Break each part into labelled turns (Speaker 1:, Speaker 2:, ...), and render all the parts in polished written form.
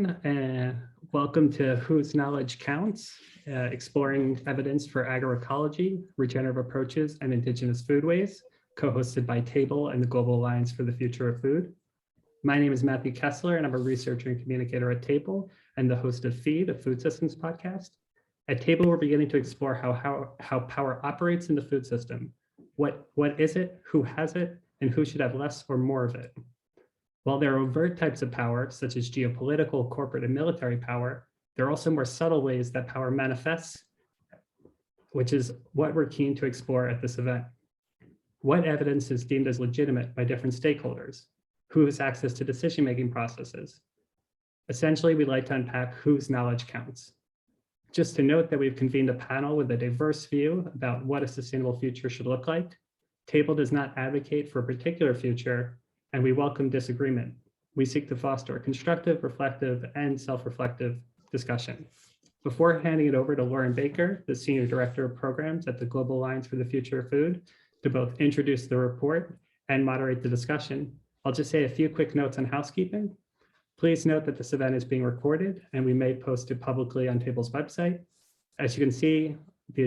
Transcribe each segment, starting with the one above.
Speaker 1: everyone. Welcome to Whose Knowledge Counts, exploring evidence for agroecology, regenerative approaches, and indigenous foodways, co-hosted by Table and the Global Alliance for the Future of Food. My name is Matthew Kessler, and I'm a researcher and communicator at Table and the host of Feed, a food systems podcast. At Table, we're beginning to explore how power operates in the food system. What is it, who has it, and who should have less or more of it? While there are overt types of power, such as geopolitical, corporate, and military power, there are also more subtle ways that power manifests, which is what we're keen to explore at this event. What evidence is deemed as legitimate by different stakeholders? Who has access to decision-making processes? Essentially, we'd like to unpack whose knowledge counts. Just to note that we've convened a panel with a diverse view about what a sustainable future should look like. Table does not advocate for a particular future, and we welcome disagreement. We seek to foster a constructive, reflective, and self-reflective discussion. Before handing it over to Lauren Baker, the Senior Director of Programs at the Global Alliance for the Future of Food, to both introduce the report and moderate the discussion, I'll just say a few quick notes on housekeeping. Please note that this event is being recorded and we may post it publicly on Table's website. As you can see from the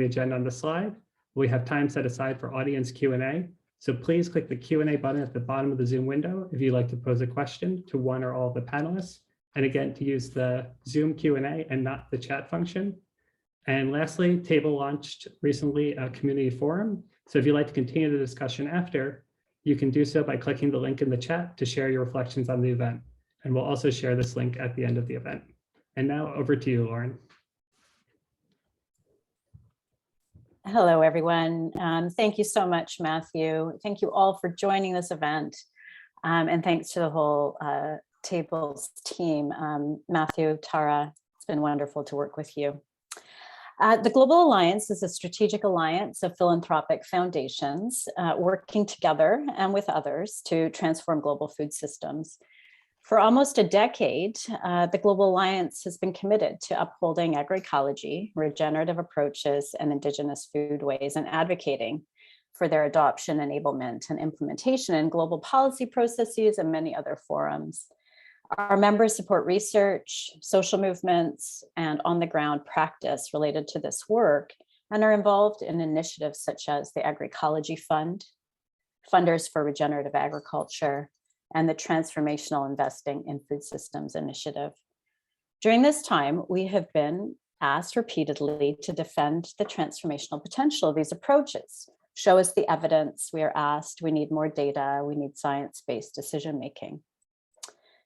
Speaker 1: agenda on the slide, we have time set aside for audience Q&A. So please click the Q&A button at the bottom of the Zoom window if you'd like to pose a question to one or all of the panelists. And again, to use the Zoom Q&A and not the chat function. And lastly, Table launched recently a community forum. So if you'd like to continue the discussion after, you can do so by clicking the link in the chat to share your reflections on the event. And we'll also share this link at the end of the event. And now over to you, Lauren.
Speaker 2: Hello, everyone. Thank you so much, Matthew. Thank you all for joining this event. And thanks to the whole Tables team. Matthew, Tara, it's been wonderful to work with you. The Global Alliance is a strategic alliance of philanthropic foundations working together and with others to transform global food systems. For almost a decade, the Global Alliance has been committed to upholding agroecology, regenerative approaches, and indigenous foodways, and advocating for their adoption, enablement, and implementation in global policy processes and many other forums. Our members support research, social movements, and on-the-ground practice related to this work, and are involved in initiatives such as the Agroecology Fund, Funders for Regenerative Agriculture, and the Transformational Investing in Food Systems Initiative. During this time, we have been asked repeatedly to defend the transformational potential of these approaches. Show us the evidence. We are asked, we need more data, we need science-based decision-making.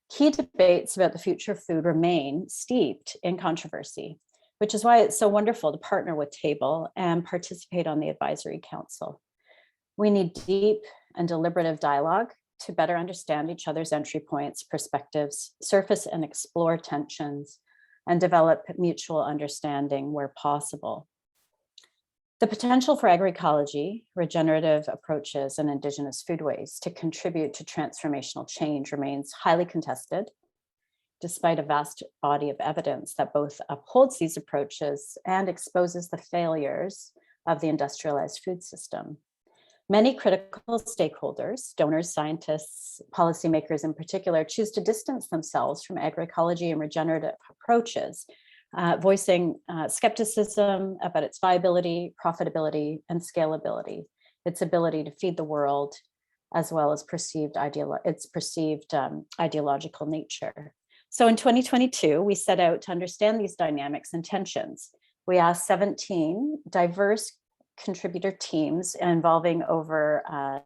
Speaker 2: Key debates about the future of food remain steeped in controversy, which is why it's so wonderful to partner with Table and participate on the Advisory Council. We need deep and deliberative dialogue to better understand each other's entry points, perspectives, surface and explore tensions, and develop mutual understanding where possible. The potential for agroecology, regenerative approaches, and indigenous foodways to contribute to transformational change remains highly contested, despite a vast body of evidence that both upholds these approaches and exposes the failures of the industrialized food system. Many critical stakeholders, donors, scientists, policymakers in particular, choose to distance themselves from agroecology and regenerative approaches, voicing skepticism about its viability, profitability, and scalability, its ability to feed the world, as well as its perceived ideological nature. So in 2022, we set out to understand these dynamics and tensions. We asked 17 diverse contributor teams involving over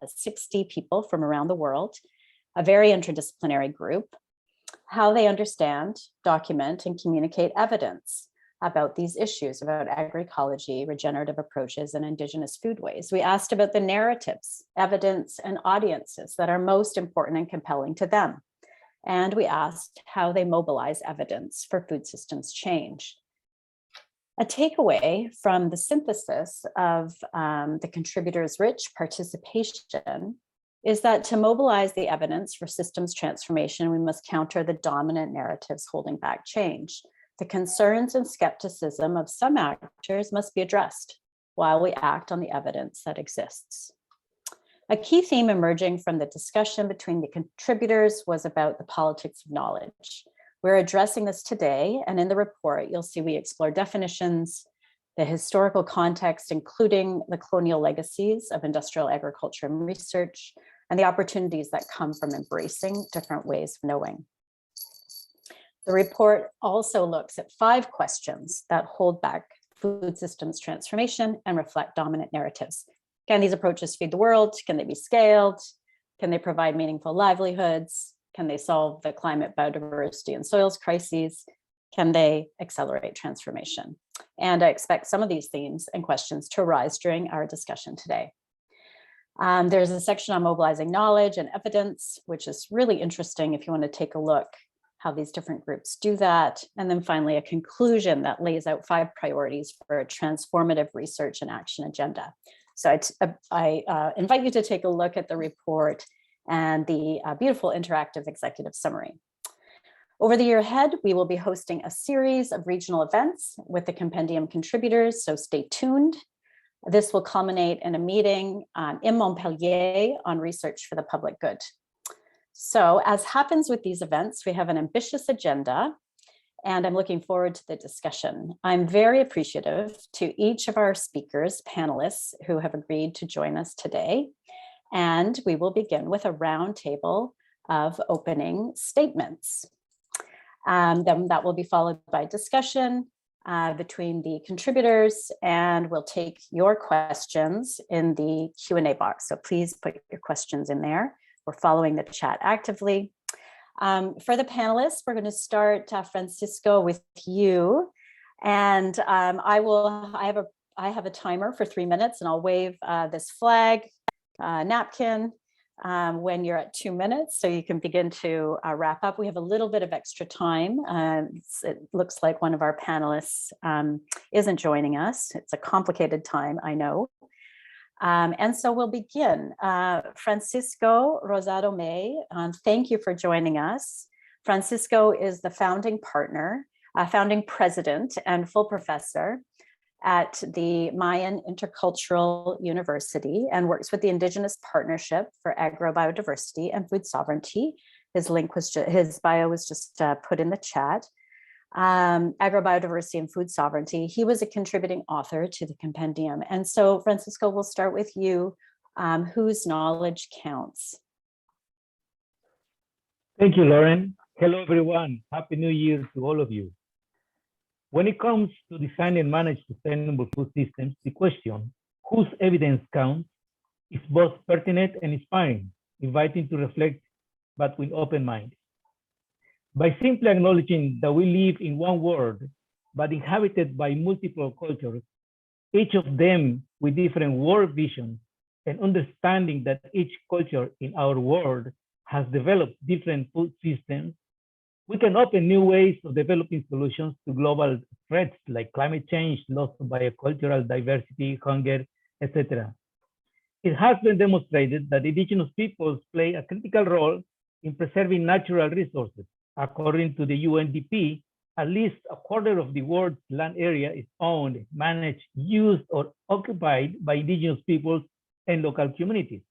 Speaker 2: 60 people from around the world, a very interdisciplinary group, how they understand, document, and communicate evidence about these issues, about agroecology, regenerative approaches, and indigenous foodways. We asked about the narratives, evidence, and audiences that are most important and compelling to them. And we asked how they mobilize evidence for food systems change. A takeaway from the synthesis of the contributors' rich participation is that to mobilize the evidence for systems transformation, we must counter the dominant narratives holding back change. The concerns and skepticism of some actors must be addressed while we act on the evidence that exists. A key theme emerging from the discussion between the contributors was about the politics of knowledge. We're addressing this today, and in the report, you'll see we explore definitions, the historical context, including the colonial legacies of industrial agriculture and research, and the opportunities that come from embracing different ways of knowing. The report also looks at 5 questions that hold back food systems transformation and reflect dominant narratives. Can these approaches feed the world? Can they be scaled? Can they provide meaningful livelihoods? Can they solve the climate, biodiversity, and soils crises? Can they accelerate transformation? And I expect some of these themes and questions to arise during our discussion today. There's a section on mobilizing knowledge and evidence, which is really interesting if you want to take a look how these different groups do that. And then finally, a conclusion that lays out 5 priorities for a transformative research and action agenda. So I invite you to take a look at the report and the beautiful interactive executive summary. Over the year ahead, we will be hosting a series of regional events with the compendium contributors, so stay tuned. This will culminate in a meeting in Montpellier on research for the public good. So as happens with these events, we have an ambitious agenda, and I'm looking forward to the discussion. I'm very appreciative to each of our speakers, panelists, who have agreed to join us today. And we will begin with a roundtable of opening statements. Then that will be followed by discussion between the contributors, and we'll take your questions in the Q&A box. So please put your questions in there. We're following the chat actively. For the panelists, we're going to start, Francisco, with you. And I have a timer for 3 minutes, and I'll wave this flag napkin when you're at 2 minutes, so you can begin to wrap up. We have a little bit of extra time. It looks like one of our panelists isn't joining us. It's a complicated time, I know. And so we'll begin. Francisco Rosado-May, thank you for joining us. Francisco is the founding partner, founding president and full professor at the Mayan Intercultural University and works with the Indigenous Partnership for Agrobiodiversity and Food Sovereignty. His bio was just put in the chat. Agrobiodiversity and Food Sovereignty. He was a contributing author to the compendium. And so, Francisco, we'll start with you. Whose knowledge counts?
Speaker 3: Thank you, Lauren. Hello, everyone. Happy New Year to all of you. When it comes to design and manage sustainable food systems, the question, whose evidence counts, is both pertinent and inspiring, inviting to reflect, but with open mind. By simply acknowledging that we live in one world, but inhabited by multiple cultures, each of them with different world visions, and understanding that each culture in our world has developed different food systems, we can open new ways of developing solutions to global threats like climate change, loss of biocultural diversity, hunger, etc. It has been demonstrated that indigenous peoples play a critical role in preserving natural resources. According to the UNDP, at least a quarter of the world's land area is owned, managed, used, or occupied by indigenous peoples and local communities.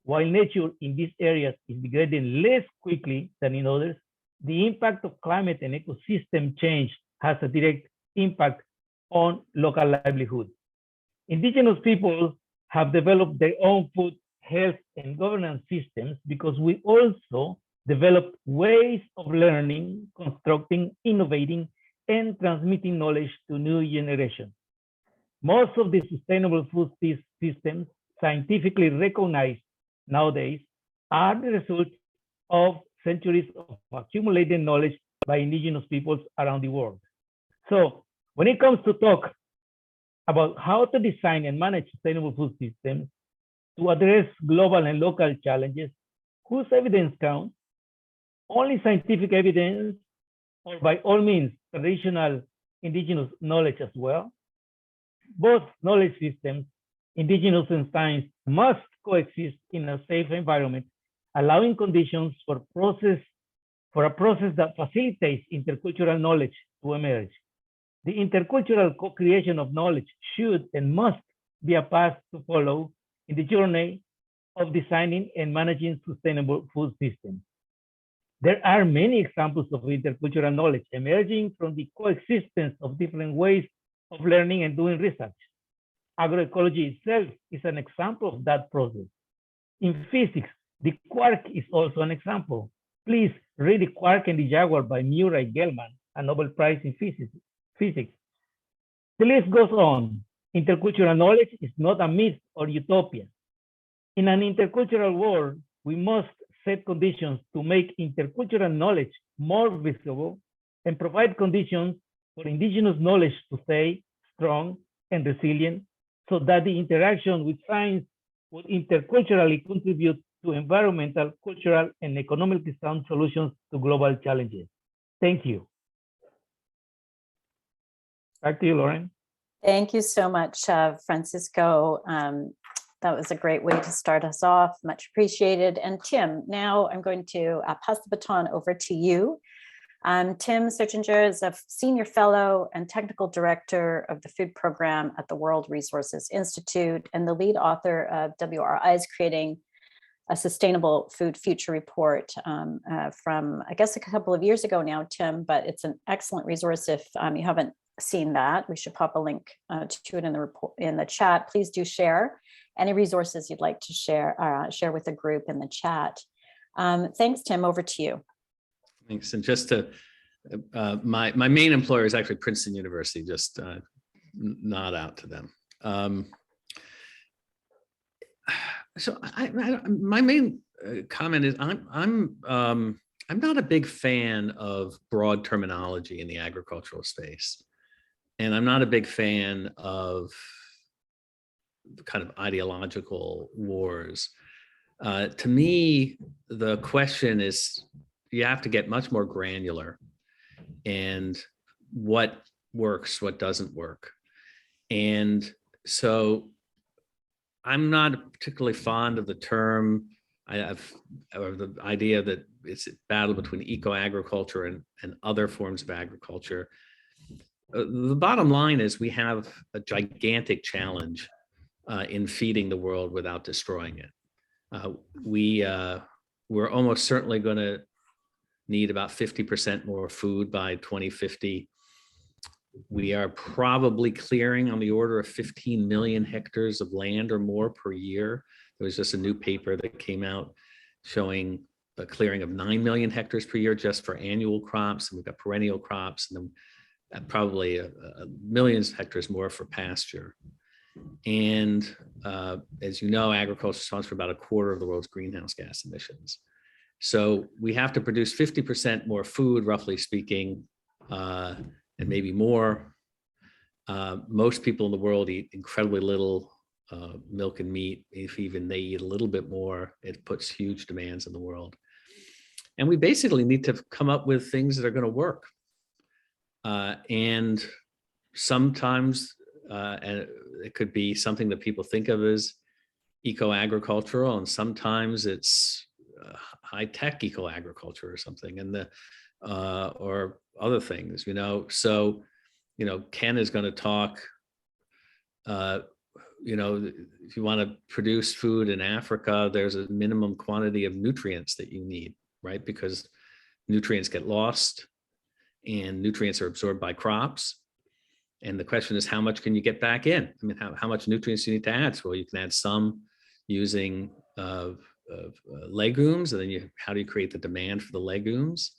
Speaker 3: While nature in these areas is degrading less quickly than in others, the impact of climate and ecosystem change has a direct impact on local livelihood. Indigenous peoples have developed their own food, health, and governance systems because we also developed ways of learning, constructing, innovating, and transmitting knowledge to new generations. Most of the sustainable food systems scientifically recognized nowadays are the result of centuries of accumulated knowledge by indigenous peoples around the world. So when it comes to talk about how to design and manage sustainable food systems to address global and local challenges, whose evidence counts? Only scientific evidence, or by all means, traditional indigenous knowledge as well? Both knowledge systems, indigenous and science, must coexist in a safe environment, allowing conditions for a process that facilitates intercultural knowledge to emerge. The intercultural co-creation of knowledge should and must be a path to follow in the journey of designing and managing sustainable food systems. There are many examples of intercultural knowledge emerging from the coexistence of different ways of learning and doing research. Agroecology itself is an example of that process. In physics, the quark is also an example. Please read The Quark and the Jaguar by Murray Gell-Mann, a Nobel Prize in Physics. The list goes on. Intercultural knowledge is not a myth or utopia. In an intercultural world, we must set conditions to make intercultural knowledge more visible and provide conditions for indigenous knowledge to stay strong and resilient so that the interaction with science would interculturally contribute to environmental, cultural, and economically sound solutions to global challenges. Thank you. Back to you, Lauren.
Speaker 2: Thank you so much, Francisco. That was a great way to start us off. Much appreciated. And Tim, now I'm going to pass the baton over to you. Tim Sertinger is a senior fellow and technical director of the food program at the World Resources Institute and the lead author of WRI's Creating a Sustainable Food Future report from, I guess, a couple of years ago now, Tim, but it's an excellent resource. If you haven't seen that, we should pop a link to it in the report in the chat. Please do share any resources you'd like to share with the group in the chat. Thanks, Tim, over to you.
Speaker 4: Thanks. And just to, my main employer is actually Princeton University, just nod out to them. So my main comment is I'm not a big fan of broad terminology in the agricultural space. And I'm not a big fan of kind of ideological wars. To me, the question is, you have to get much more granular and what works, what doesn't work. And so I'm not particularly fond of the term, or the idea that it's a battle between eco-agriculture and other forms of agriculture. The bottom line is we have a gigantic challenge in feeding the world without destroying it. We're almost certainly going to need about 50% more food by 2050. We are probably clearing on the order of 15 million hectares of land or more per year. There was just a new paper that came out showing a clearing of 9 million hectares per year just for annual crops. And we've got perennial crops, and then probably millions of hectares more for pasture. And as you know, agriculture is responsible for about a quarter of the world's greenhouse gas emissions. So we have to produce 50% more food, roughly speaking, and maybe more. Most people in the world eat incredibly little milk and meat. If even they eat a little bit more, it puts huge demands in the world. And we basically need to come up with things that are going to work. And sometimes it could be something that people think of as eco-agricultural, and sometimes it's high-tech eco-agriculture or something, and or other things, you know. So, you know, Ken is going to talk, you know, if you want to produce food in Africa, there's a minimum quantity of nutrients that you need, right? Because nutrients get lost and nutrients are absorbed by crops. And the question is, how much can you get back in? I mean, how much nutrients do you need to add? Well, you can add some using legumes, and then how do you create the demand for the legumes?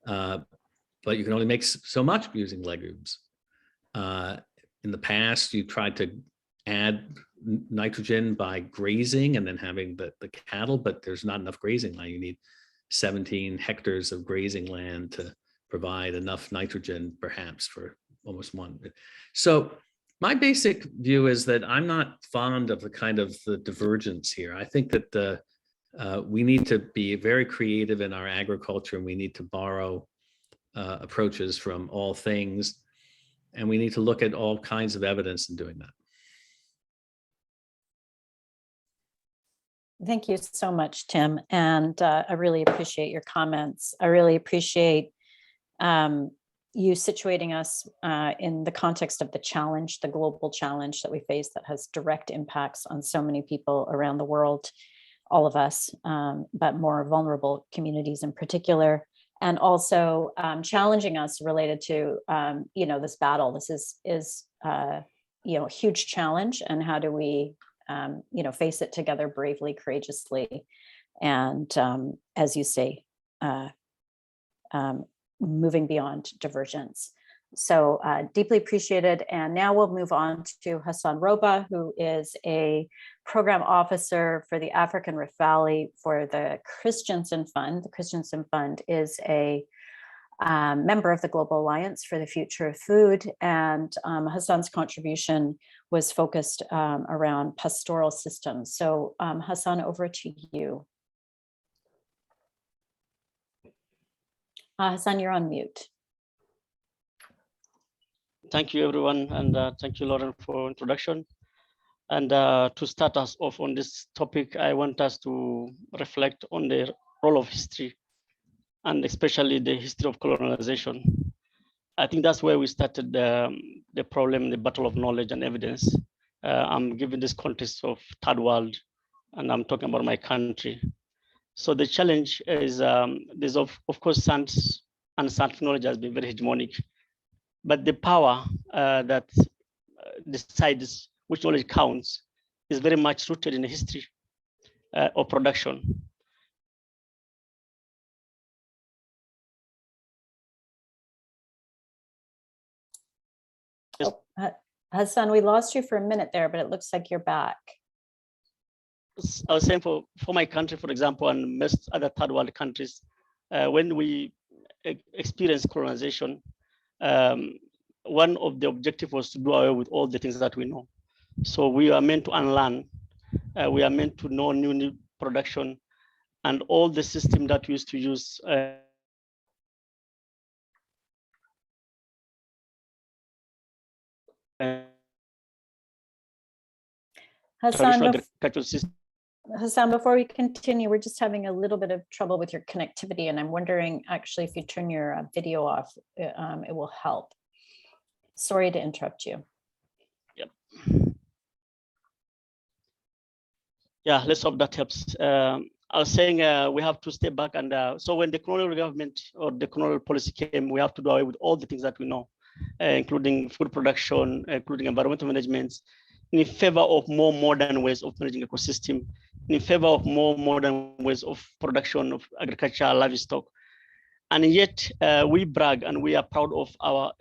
Speaker 4: But you can only make so much using legumes. In the past, you tried to add nitrogen by grazing and then having the cattle, but there's not enough grazing land. You need 17 hectares of grazing land to provide enough nitrogen, perhaps, for almost one. So my basic view is that I'm not fond of the divergence here. I think that we need to be very creative in our agriculture, and we need to borrow approaches from all things, and we need to look at all kinds of evidence in doing that.
Speaker 2: Thank you so much, Tim. And I really appreciate your comments. I really appreciate you situating us in the context of the challenge, the global challenge that we face that has direct impacts on so many people around the world. all of us, but more vulnerable communities in particular, and also challenging us related to, this battle. This is a huge challenge, and how do we, face it together bravely, courageously, and as you say, moving beyond divergence. So deeply appreciated. And now we'll move on to Hassan Roba, who is a program officer for the African Rift Valley for the Christensen Fund. The Christensen Fund is a member of the Global Alliance for the Future of Food. And Hassan's contribution was focused around pastoral systems. So Hassan, over to you. Hassan, you're on mute.
Speaker 5: Thank you, everyone, and thank you, Lauren, for introduction. And to start us off on this topic, I want us to reflect on the role of history, and especially the history of colonization. I think that's where we started the problem, the battle of knowledge and evidence. I'm giving this context of third world, and I'm talking about my country. So the challenge is, there's of course, science and scientific knowledge has been very hegemonic. But the power that decides which knowledge counts is very much rooted in the history of production.
Speaker 2: Oh, Hassan, we lost you for a minute there, but it looks like you're back.
Speaker 5: I was saying for my country, for example, and most other third world countries, when we experience colonization, one of the objectives was to do away with all the things that we know. So we are meant to unlearn. We are meant to know new production and all the system that we used to use.
Speaker 2: Hassan, before we continue, we're just having a little bit of trouble with your connectivity, and I'm wondering actually if you turn your video off, it will help. Sorry to interrupt you.
Speaker 5: Yep. Yeah, let's hope that helps. I was saying we have to step back, and so when the colonial government or the colonial policy came, we have to do away with all the things that we know, including food production, including environmental management, in favor of more modern ways of managing ecosystem, in favor of more modern ways of production of agriculture, livestock. And yet we brag and we are proud of our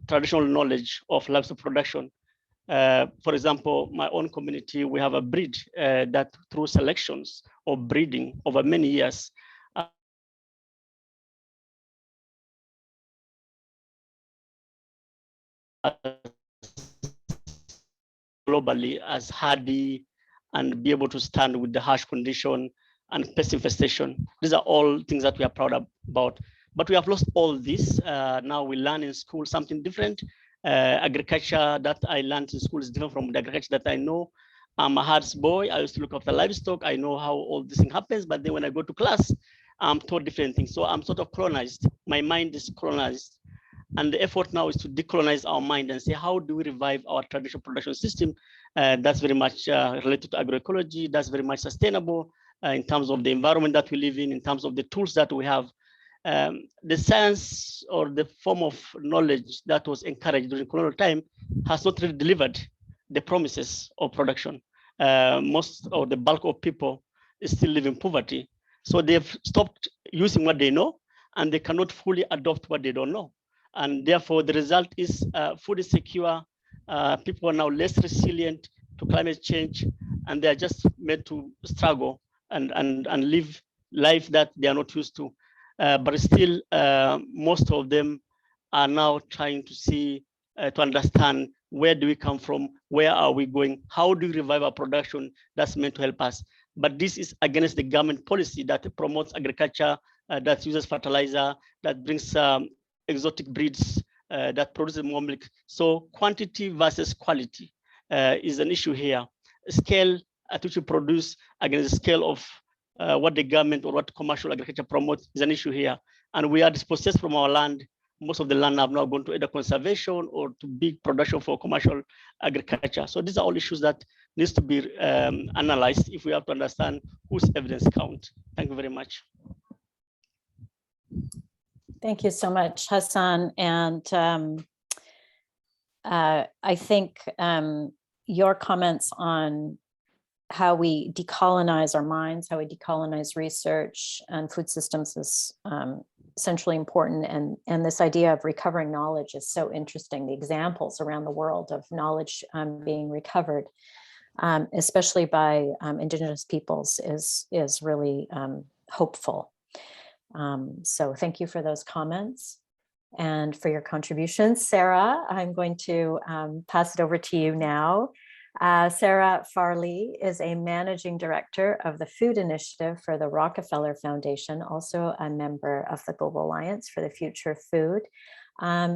Speaker 5: traditional knowledge of livestock production. For example, my own community, we have a breed that through selections or breeding over many years, globally as hardy and be able to stand with the harsh condition and pest infestation. These are all things that we are proud about. But we have lost all this. Now we learn in school something different. Agriculture that I learned in school is different from the agriculture that I know. I'm a herds boy. I used to look after livestock. I know how all this thing happens. But then when I go to class, I'm taught different things. So I'm sort of colonized. My mind is colonized. And the effort now is to decolonize our mind and say, how do we revive our traditional production system? That's very much related to agroecology. That's very much sustainable in terms of the environment that we live in terms of the tools that we have. The science or the form of knowledge that was encouraged during colonial time has not really delivered the promises of production. Most or the bulk of people still live in poverty. So they've stopped using what they know, and they cannot fully adopt what they don't know. And therefore, the result is food is secure. People are now less resilient to climate change, and they are just made to struggle and live life that they are not used to. But still, most of them are now trying to see, to understand where do we come from, where are we going, how do we revive our production that's meant to help us. But this is against the government policy that promotes agriculture, that uses fertilizer, that brings exotic breeds that produces more milk. So quantity versus quality is an issue here. Scale at which we produce against the scale of what the government or what commercial agriculture promotes is an issue here. And we are dispossessed from our land. Most of the land have now gone to either conservation or to big production for commercial agriculture. So these are all issues that needs to be analyzed if we have to understand whose evidence count. Thank you very much.
Speaker 2: Thank you so much, Hassan. And I think your comments on how we decolonize our minds, how we decolonize research and food systems is centrally important. And this idea of recovering knowledge is so interesting. The examples around the world of knowledge being recovered, especially by Indigenous peoples, is really hopeful. So thank you for those comments and for your contributions. Sara, I'm going to pass it over to you now. Sara Farley is a managing director of the Food Initiative for the Rockefeller Foundation, also a member of the Global Alliance for the Future of Food.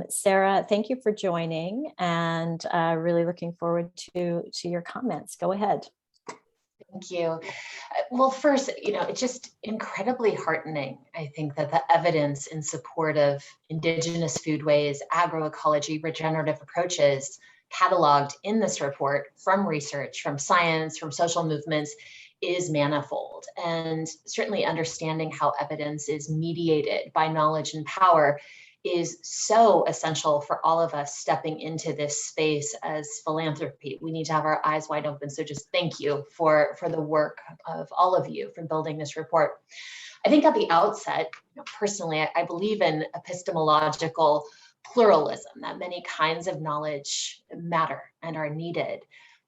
Speaker 2: Sara, thank you for joining, and really looking forward to your comments. Go ahead.
Speaker 6: Thank you. Well, first, it's just incredibly heartening, I think, that the evidence in support of Indigenous foodways, agroecology, regenerative approaches cataloged in this report from research, from science, from social movements is manifold. And certainly understanding how evidence is mediated by knowledge and power is so essential for all of us stepping into this space as philanthropy. We need to have our eyes wide open. So just thank you for the work of all of you for building this report. I think at the outset, personally, I believe in epistemological pluralism, that many kinds of knowledge matter and are needed.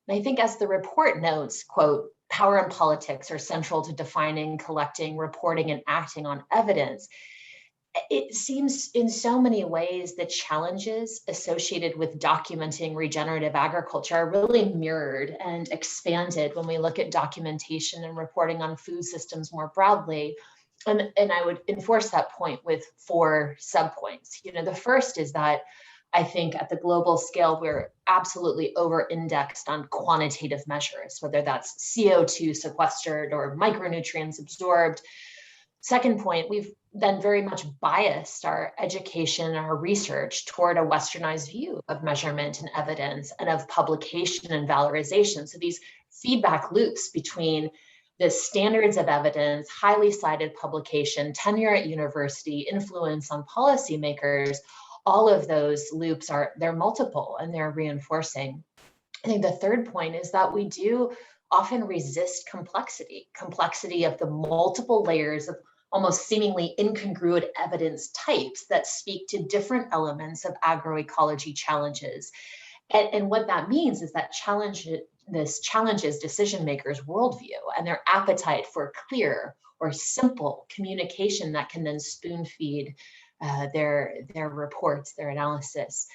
Speaker 6: And I think, as the report notes, quote, power and politics are central to defining, collecting, reporting, and acting on evidence. It seems in so many ways the challenges associated with documenting regenerative agriculture are really mirrored and expanded when we look at documentation and reporting on food systems more broadly. And I would enforce that point with 4 subpoints. The first is that I think at the global scale, we're absolutely over-indexed on quantitative measures, whether that's CO2 sequestered or micronutrients absorbed. Second point, we've then very much biased our education and our research toward a westernized view of measurement and evidence and of publication and valorization. So these feedback loops between the standards of evidence, highly cited publication, tenure at university, influence on policymakers, all of those loops they're multiple and they're reinforcing. I think the third point is that we do often resist complexity of the multiple layers of almost seemingly incongruent evidence types that speak to different elements of agroecology challenges. And what that means is that this challenges decision makers' worldview and their appetite for clear or simple communication that can then spoon feed their reports, their analysis.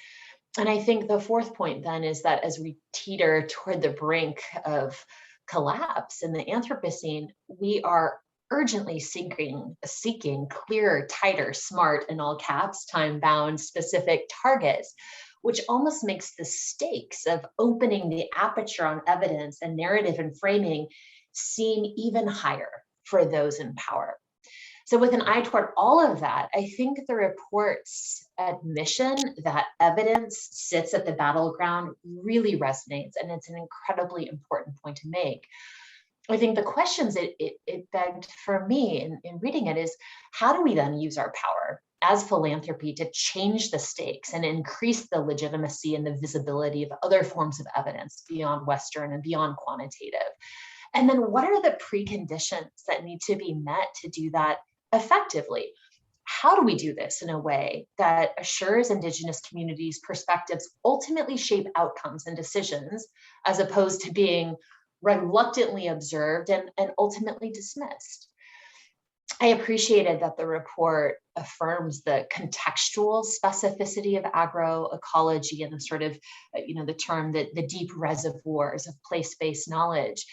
Speaker 6: And I think the fourth point then is that as we teeter toward the brink of collapse in the Anthropocene, we are urgently seeking clear, tighter, smart, in all caps, time-bound, specific targets, which almost makes the stakes of opening the aperture on evidence and narrative and framing seem even higher for those in power. So with an eye toward all of that, I think the report's admission that evidence sits at the battleground really resonates, and it's an incredibly important point to make. I think the questions it begged for me in reading it is, how do we then use our power as philanthropy to change the stakes and increase the legitimacy and the visibility of other forms of evidence beyond Western and beyond quantitative? And then what are the preconditions that need to be met to do that effectively? How do we do this in a way that assures Indigenous communities' perspectives ultimately shape outcomes and decisions, as opposed to being reluctantly observed and ultimately dismissed? I appreciated that the report affirms the contextual specificity of agroecology and the sort of, the term that the deep reservoirs of place-based knowledge.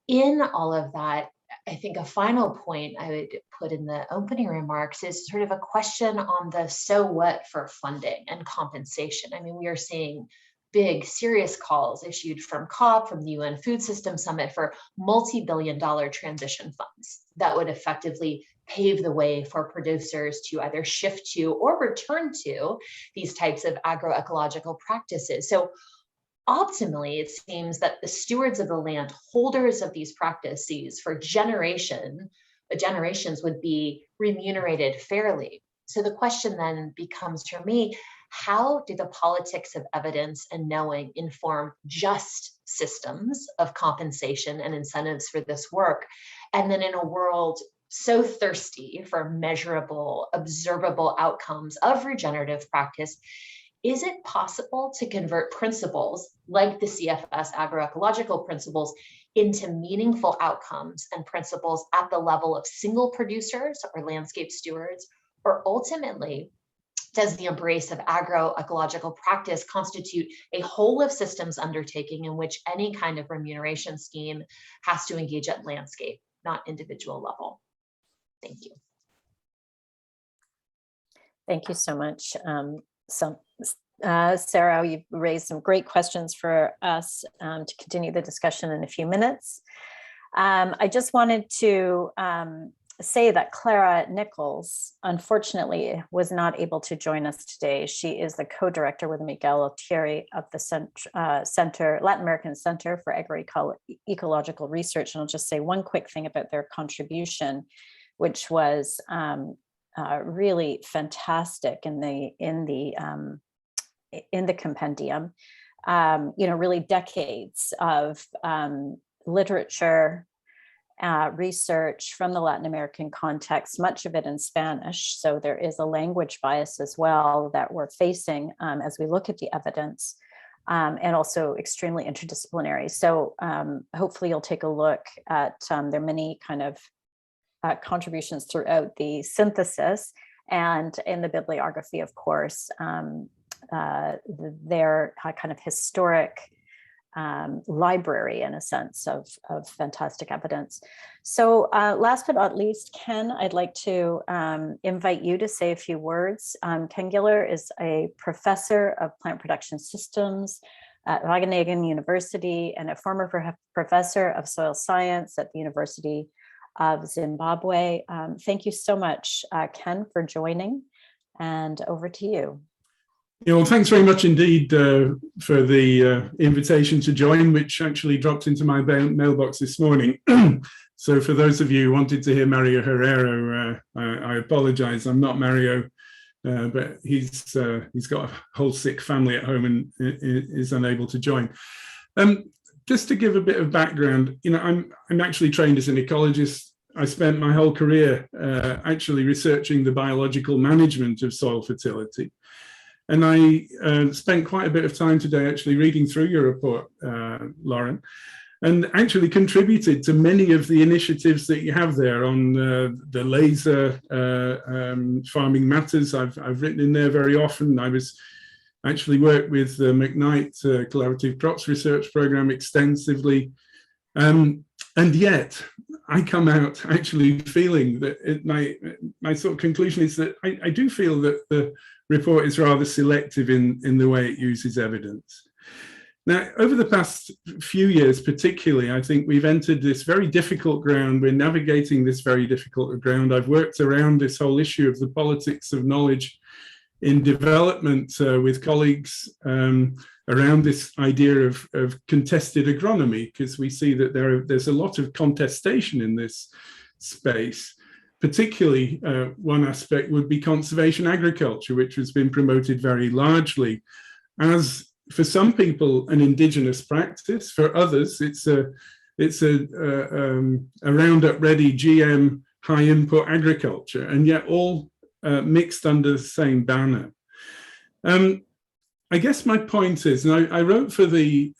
Speaker 6: In all of that, I think a final point I would put in the opening remarks is sort of a question on the so what for funding and compensation. I mean, we are seeing big, serious calls issued from COP, from the UN Food System Summit, for multi-billion-dollar transition funds that would effectively pave the way for producers to either shift to or return to these types of agroecological practices. So optimally, it seems that the stewards of the land, holders of these practices for generations would be remunerated fairly. So the question then becomes for me, how do the politics of evidence and knowing inform just systems of compensation and incentives for this work? And then in a world so thirsty for measurable, observable outcomes of regenerative practice, is it possible to convert principles like the CFS agroecological principles into meaningful outcomes and principles at the level of single producers or landscape stewards? Or ultimately, does the embrace of agroecological practice constitute a whole of systems undertaking in which any kind of remuneration scheme has to engage at landscape, not individual level? Thank you.
Speaker 2: Thank you so much. Sara, you've raised some great questions for us to continue the discussion in a few minutes. I just wanted to say that Clara Nichols, unfortunately, was not able to join us today. She is the co-director with Miguel Altieri of the Latin American Center for Agroecological Research. And I'll just say one quick thing about their contribution, which was really fantastic in the compendium. Really decades of literature, research from the Latin American context, much of it in Spanish. So there is a language bias as well that we're facing as we look at the evidence, and also extremely interdisciplinary. So hopefully you'll take a look at their many kind of contributions throughout the synthesis and in the bibliography, of course, their kind of historic library, in a sense, of fantastic evidence. So last but not least, Ken, I'd like to invite you to say a few words. Ken Giller is a professor of plant production systems at Wageningen University and a former professor of soil science at the University of Zimbabwe. Thank you so much, Ken, for joining, and over to you.
Speaker 7: Yeah, well, thanks very much indeed for the invitation to join, which actually dropped into my mailbox this morning. So for those of you who wanted to hear Mario Herrera, I apologize, I'm not Mario, but he's got a whole sick family at home and is unable to join. Just to give a bit of background, I'm actually trained as an ecologist. I spent my whole career actually researching the biological management of soil fertility. And I spent quite a bit of time today actually reading through your report, Lauren, and actually contributed to many of the initiatives that you have there on the laser farming matters. I've written in there very often. I was actually worked with the McKnight Collaborative Crops Research Program extensively. And yet I come out actually feeling that my sort of conclusion is that I do feel that the report is rather selective in the way it uses evidence. Now, over the past few years, particularly, I think we've entered this very difficult ground. We're navigating this very difficult ground. I've worked around this whole issue of the politics of knowledge in development with colleagues around this idea of contested agronomy, because we see that there's a lot of contestation in this space. Particularly, one aspect would be conservation agriculture, which has been promoted very largely as, for some people, an indigenous practice. For others, it's a Roundup Ready GM high input agriculture, and yet all mixed under the same banner. I guess my point is, and I wrote for the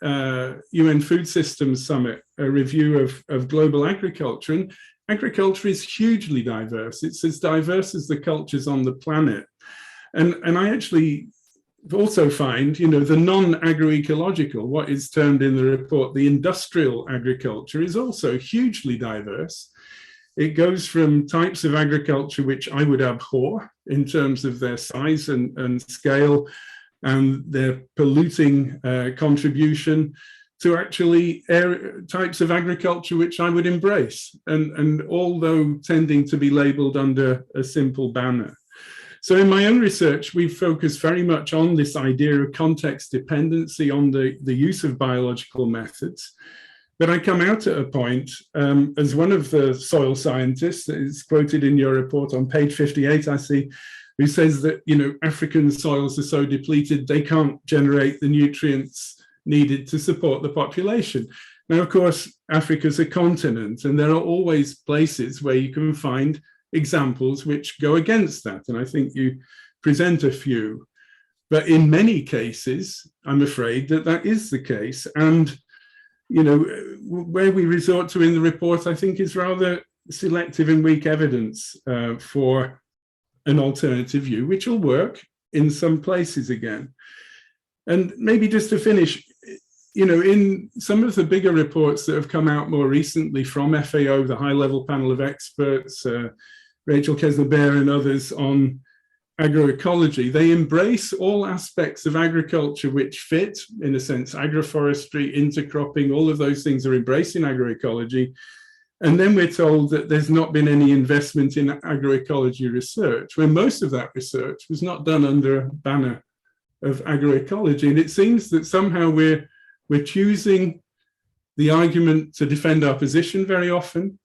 Speaker 7: UN Food Systems Summit a review of global agriculture, and agriculture is hugely diverse. It's as diverse as the cultures on the planet. And I actually also find, the non-agroecological, what is termed in the report, the industrial agriculture, is also hugely diverse. It goes from types of agriculture which I would abhor in terms of their size and scale and their polluting contribution, to actually types of agriculture which I would embrace, and although tending to be labeled under a simple banner. So in my own research, we've focused very much on this idea of context dependency, on the use of biological methods. But I come out at a point, as one of the soil scientists that is quoted in your report on page 58, I see, who says that, you know, African soils are so depleted, they can't generate the nutrients needed to support the population. Now, of course, Africa's a continent, and there are always places where you can find examples which go against that. And I think you present a few. But in many cases, I'm afraid that that is the case. And, you know, where we resort to in the report, I think, is rather selective and weak evidence for an alternative view, which will work in some places again. And maybe just to finish, you know, in some of the bigger reports that have come out more recently from FAO, the high-level panel of experts, Rachel Kesler-Bear and others on agroecology, they embrace all aspects of agriculture which fit, in a sense, agroforestry, intercropping, all of those things are embraced in agroecology. And then we're told that there's not been any investment in agroecology research, when most of that research was not done under a banner of agroecology. And it seems that somehow we're choosing the argument to defend our position very often.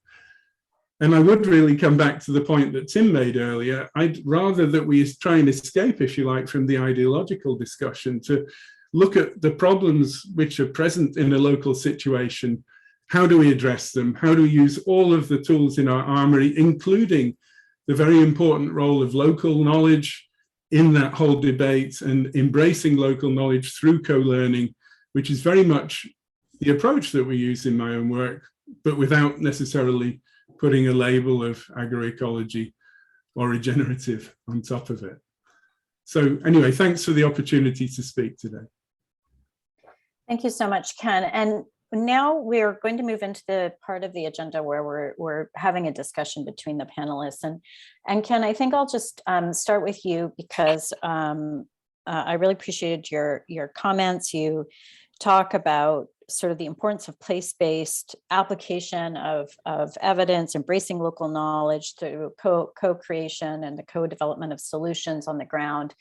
Speaker 7: And I would really come back to the point that Tim made earlier. I'd rather that we try and escape, if you like, from the ideological discussion to look at the problems which are present in a local situation. How do we address them? How do we use all of the tools in our armory, including the very important role of local knowledge in that whole debate, and embracing local knowledge through co-learning, which is very much the approach that we use in my own work, but without necessarily putting a label of agroecology or regenerative on top of it. So anyway, thanks for the opportunity to speak today.
Speaker 2: Thank you so much, Ken. And now we're going to move into the part of the agenda where we're having a discussion between the panelists. And Ken, I think I'll just start with you, because I really appreciated your comments. You talk about sort of the importance of place-based application of evidence, embracing local knowledge through co-creation and the co-development of solutions on the ground.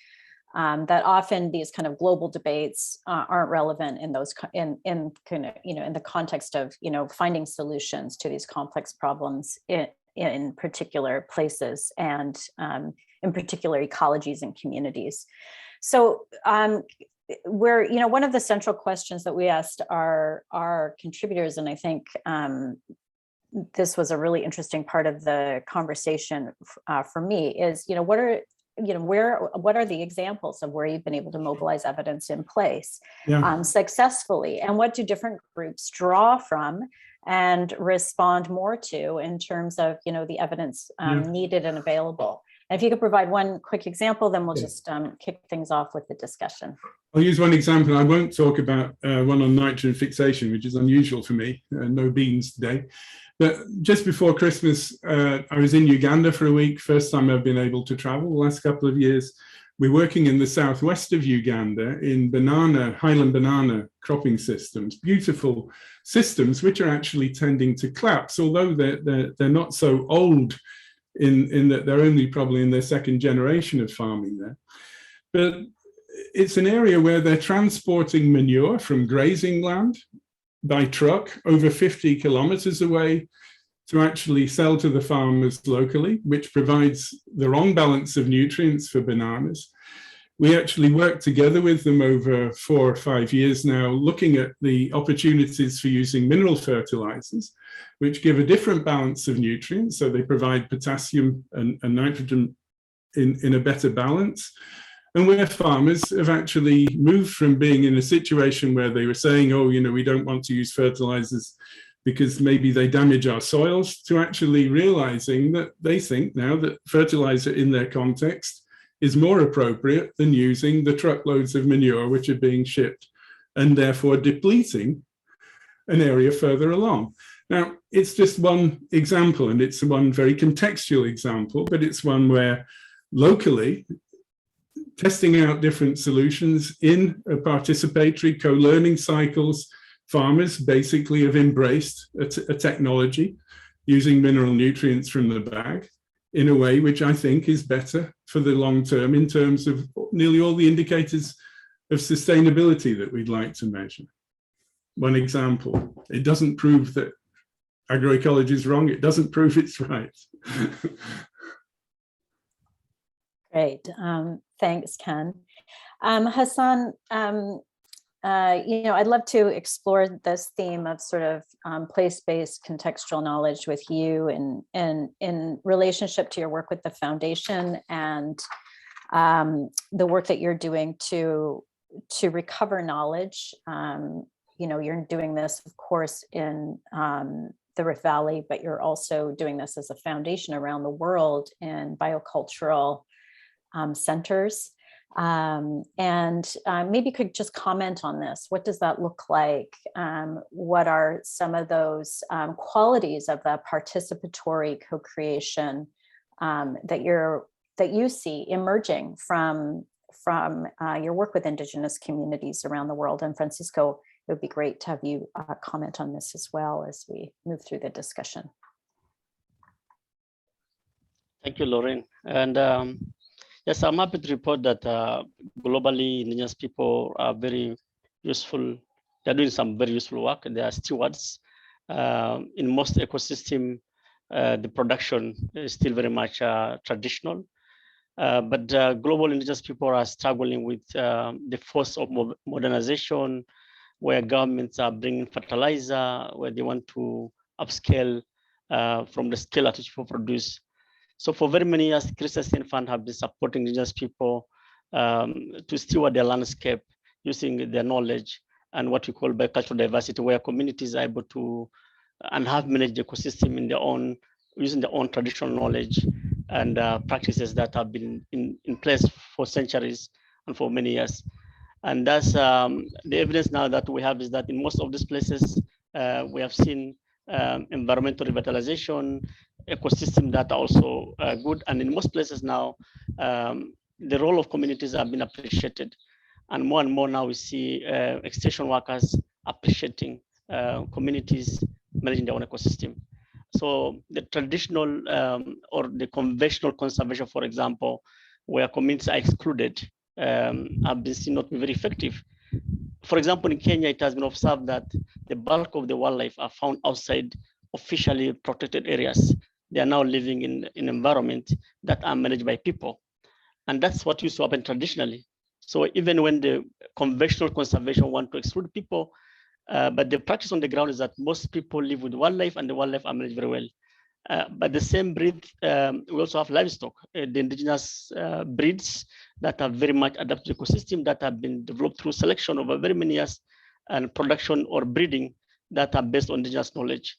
Speaker 2: That often these kind of global debates aren't relevant in those in kind of, you know, in the context of, you know, finding solutions to these complex problems in particular places and in particular ecologies and communities. So we're, you know, one of the central questions that we asked our contributors, and I think this was a really interesting part of the conversation for me, is, you know, what are the examples of where you've been able to mobilize evidence in place successfully, and what do different groups draw from and respond more to in terms of, you know, the evidence needed and available? And if you could provide one quick example, then we'll just kick things off with the discussion.
Speaker 7: I'll use one example. I won't talk about one on nitrogen fixation, which is unusual for me. No beans today. But just before Christmas, I was in Uganda for a week. First time I've been able to travel the last couple of years. We're working in the southwest of Uganda in highland banana cropping systems, beautiful systems which are actually tending to collapse, although they're not so old in that they're only probably in their second generation of farming there. But it's an area where they're transporting manure from grazing land by truck over 50 kilometers away to actually sell to the farmers locally, which provides the wrong balance of nutrients for bananas. We actually work together with them over 4 or 5 years now, looking at the opportunities for using mineral fertilizers, which give a different balance of nutrients. So they provide potassium and nitrogen in a better balance. And where farmers have actually moved from being in a situation where they were saying, oh, you know, we don't want to use fertilizers because maybe they damage our soils, to actually realizing that they think now that fertilizer in their context is more appropriate than using the truckloads of manure which are being shipped and therefore depleting an area further along. Now, it's just one example, and it's one very contextual example, but it's one where locally, testing out different solutions in a participatory co-learning cycles, farmers basically have embraced a technology using mineral nutrients from the bag in a way which I think is better for the long term in terms of nearly all the indicators of sustainability that we'd like to measure. One example, it doesn't prove that agroecology is wrong, it doesn't prove it's right.
Speaker 2: Great, thanks, Ken. Hassan, I'd love to explore this theme of sort of place-based contextual knowledge with you and in relationship to your work with the foundation and the work that you're doing to recover knowledge. You're doing this, of course, in the Rift Valley, but you're also doing this as a foundation around the world in biocultural centers. Maybe you could just comment on this. What does that look like? What are some of those qualities of the participatory co-creation that you see emerging from your work with Indigenous communities around the world? And Francisco, it would be great to have you comment on this as well as we move through the discussion.
Speaker 5: Thank you, Lauren. And yes, I'm happy to report that globally, Indigenous people are very useful. They're doing some very useful work. They are stewards. In most ecosystem, the production is still very much traditional. But global Indigenous people are struggling with the force of modernization, where governments are bringing fertilizer, where they want to upscale from the scale at which people produce. So for very many years, Christensen Fund have been supporting Indigenous people to steward their landscape using their knowledge and what we call bicultural diversity, where communities are able to and have managed the ecosystem in their own, using their own traditional knowledge and practices that have been in place for centuries and for many years. And that's the evidence now that we have is that in most of these places, we have seen environmental revitalization, ecosystem that are also good. And in most places now, the role of communities have been appreciated. And more now we see extension workers appreciating communities managing their own ecosystem. So the traditional or the conventional conservation, for example, where communities are excluded, have been seen not to be very effective. For example, in Kenya, it has been observed that the bulk of the wildlife are found outside officially protected areas. They are now living in an environment that are managed by people. And that's what used to happen traditionally. So even when the conventional conservation want to exclude people, but the practice on the ground is that most people live with wildlife and the wildlife are managed very well. But the same breed, we also have livestock, the indigenous breeds that are very much adapted to the ecosystem that have been developed through selection over very many years and production or breeding that are based on indigenous knowledge.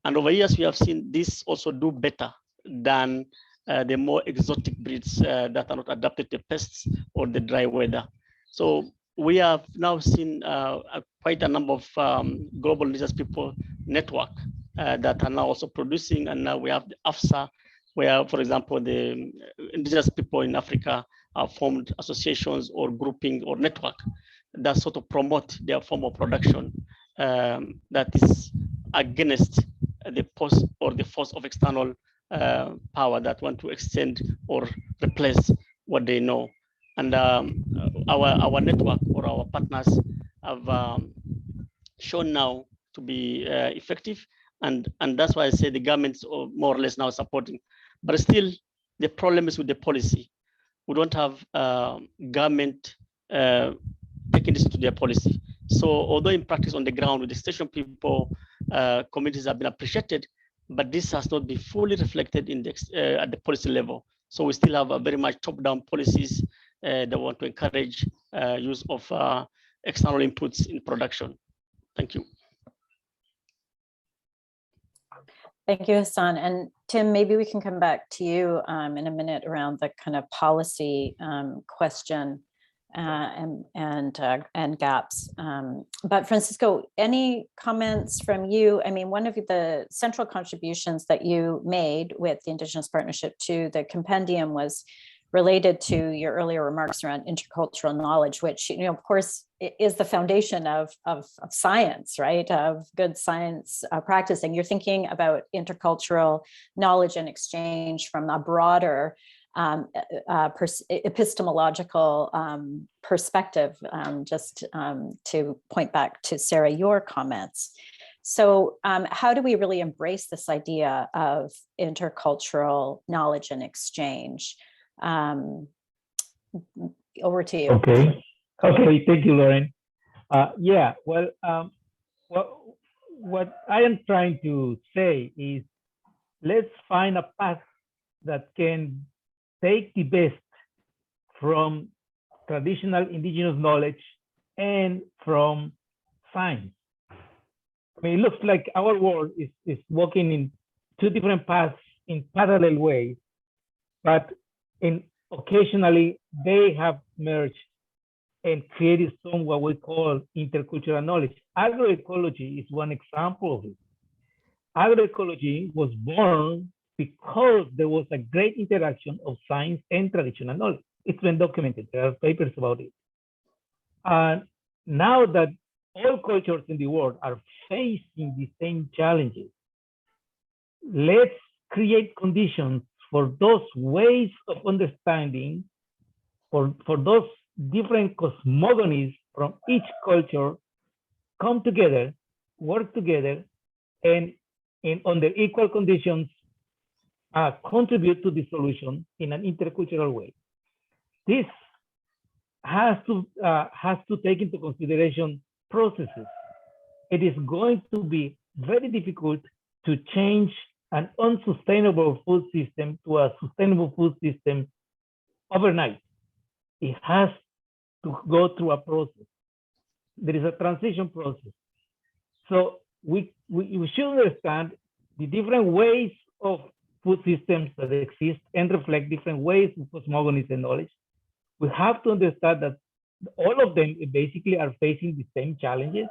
Speaker 5: And over years, we have seen this also do better than the more exotic breeds that are not adapted to pests or the dry weather. So we have now seen quite a number of global indigenous people network that are now also producing. And now we have the AFSA, where, for example, the indigenous people in Africa have formed associations or grouping or network that sort of promote their form of production that is against the force or the force of external power that want to extend or replace what they know. And our network or our partners have shown now to be effective. And that's why I say the government's more or less now supporting. But still, the problem is with the policy. We don't have government taking this into their policy. So although in practice on the ground with the station people, communities have been appreciated, but this has not been fully reflected in the, at the policy level. So we still have a very much top-down policies that want to encourage use of external inputs in production. Thank you.
Speaker 2: Thank you, Hassan. And Tim, maybe we can come back to you in a minute around the kind of policy question and gaps. But Francisco, any comments from you? I mean, one of the central contributions that you made with the Indigenous Partnership to the compendium was related to your earlier remarks around intercultural knowledge, which, of course, is the foundation of science, right? Of good science practicing. You're thinking about intercultural knowledge and exchange from a broader epistemological perspective, just to point back to Sara, your comments. So how do we really embrace this idea of intercultural knowledge and exchange? Over to you.
Speaker 3: Okay, thank you, Lauren. Yeah, well, what I am trying to say is, let's find a path that can take the best from traditional indigenous knowledge and from science. I mean, it looks like our world is walking in two different paths in parallel ways, but occasionally they have merged and created some what we call intercultural knowledge. Agroecology is one example of it. Agroecology was born because there was a great interaction of science and traditional knowledge. It's been documented. There are papers about it. And now that all cultures in the world are facing the same challenges, let's create conditions for those ways of understanding, for those different cosmogonies from each culture come together, work together, and under equal conditions contribute to the solution in an intercultural way. This has to take into consideration processes. It is going to be very difficult to change an unsustainable food system to a sustainable food system overnight. It has to go through a process. There is a transition process. So we should understand the different ways of food systems that exist and reflect different ways of cosmogonies and knowledge. We have to understand that all of them basically are facing the same challenges,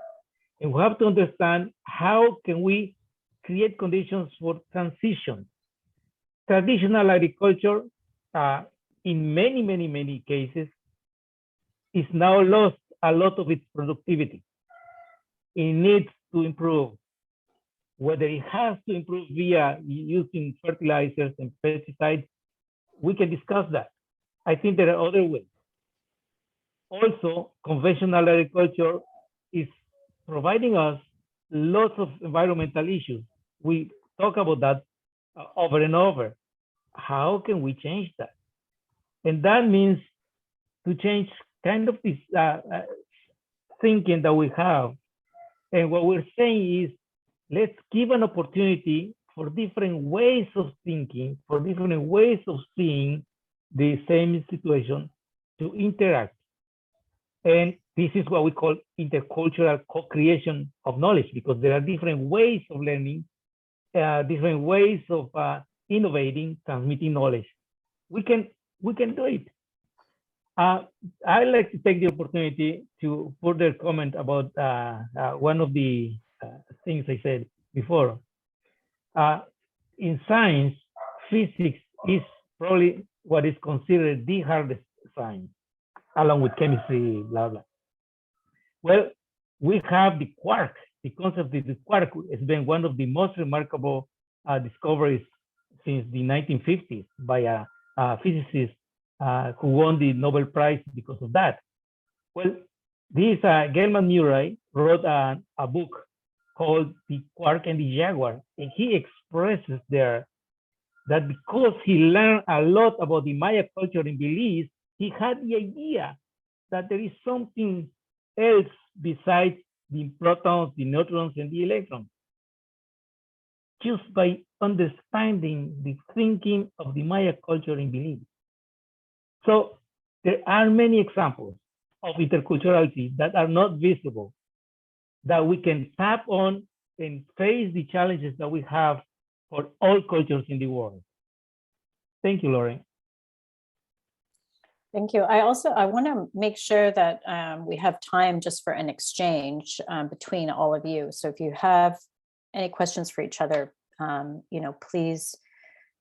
Speaker 3: and we have to understand how can we create conditions for transition. Traditional agriculture, in many cases, is now lost a lot of its productivity. It needs to improve. Whether it has to improve via using fertilizers and pesticides, we can discuss that. I think there are other ways. Also, conventional agriculture is providing us lots of environmental issues. We talk about that over and over. How can we change that? And that means to change kind of this thinking that we have. And what we're saying is, let's give an opportunity for different ways of thinking, for different ways of seeing the same situation to interact. And this is what we call intercultural co-creation of knowledge, because there are different ways of learning, different ways of innovating, transmitting knowledge. We can do it. I'd like to take the opportunity to further comment about one of the things I said before. In science, physics is probably what is considered the hardest science, along with chemistry, blah, blah. Well, we have the quark. The concept of the quark has been one of the most remarkable discoveries since the 1950s by a physicist who won the Nobel Prize because of that. Well, this Gelman Murray wrote a book called The Quark and the Jaguar, and he expresses there that because he learned a lot about the Maya culture in Belize, he had the idea that there is something else besides the protons, the neutrons, and the electrons. Just by understanding the thinking of the Maya culture in Belize. So there are many examples of interculturality that are not visible, that we can tap on and face the challenges that we have for all cultures in the world. Thank you, Lauren.
Speaker 2: Thank you. I want to make sure that we have time just for an exchange between all of you. So if you have any questions for each other, please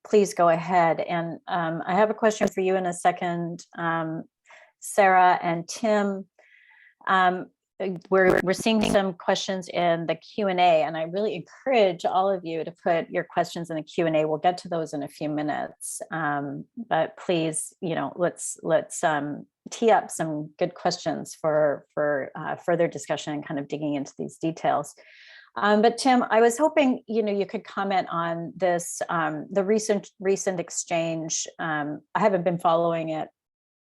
Speaker 2: please go ahead. And I have a question for you in a second, Sara and Tim. We're seeing some questions in the Q&A, and I really encourage all of you to put your questions in the Q&A. We'll get to those in a few minutes, but please, let's tee up some good questions for further discussion and kind of digging into these details. But Tim, I was hoping you could comment on this, the recent exchange. I haven't been following it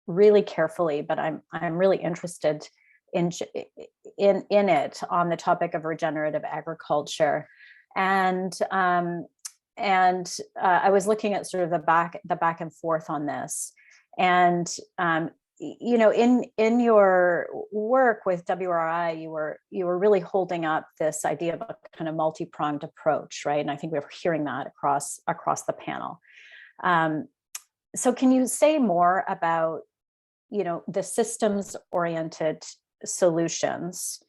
Speaker 2: really carefully, but I'm really interested in it on the topic of regenerative agriculture, and I was looking at sort of the back and forth on this, and in your work with WRI, you were really holding up this idea of a kind of multi-pronged approach, right? And I think we were hearing that across the panel. So can you say more about the systems-oriented solutions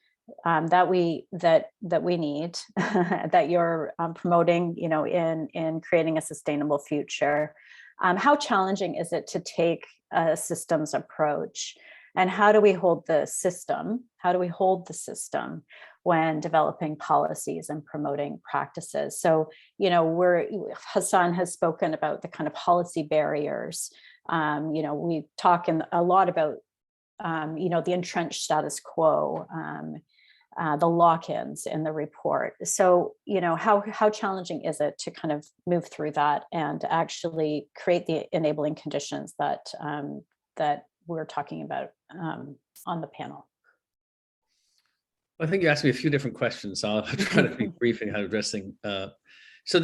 Speaker 2: that we need, that you're promoting, in creating a sustainable future? How challenging is it to take a systems approach, and how do we hold the system? How do we hold the system when developing policies and promoting practices? So, Hassan has spoken about the kind of policy barriers. We talk a lot about the entrenched status quo, the lock-ins in the report. So, how challenging is it to kind of move through that and actually create the enabling conditions that that we're talking about on the panel?
Speaker 4: I think you asked me a few different questions, so I'll try to be brief in how addressing. So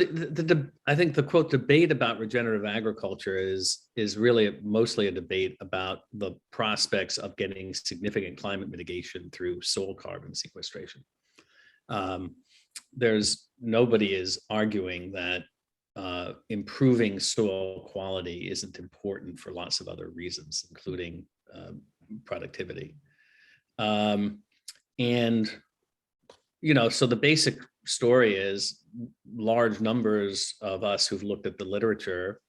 Speaker 4: I think the quote debate about regenerative agriculture is really mostly a debate about the prospects of getting significant climate mitigation through soil carbon sequestration. Nobody is arguing that improving soil quality isn't important for lots of other reasons, including productivity. So the basic story is large numbers of us who've looked at the literature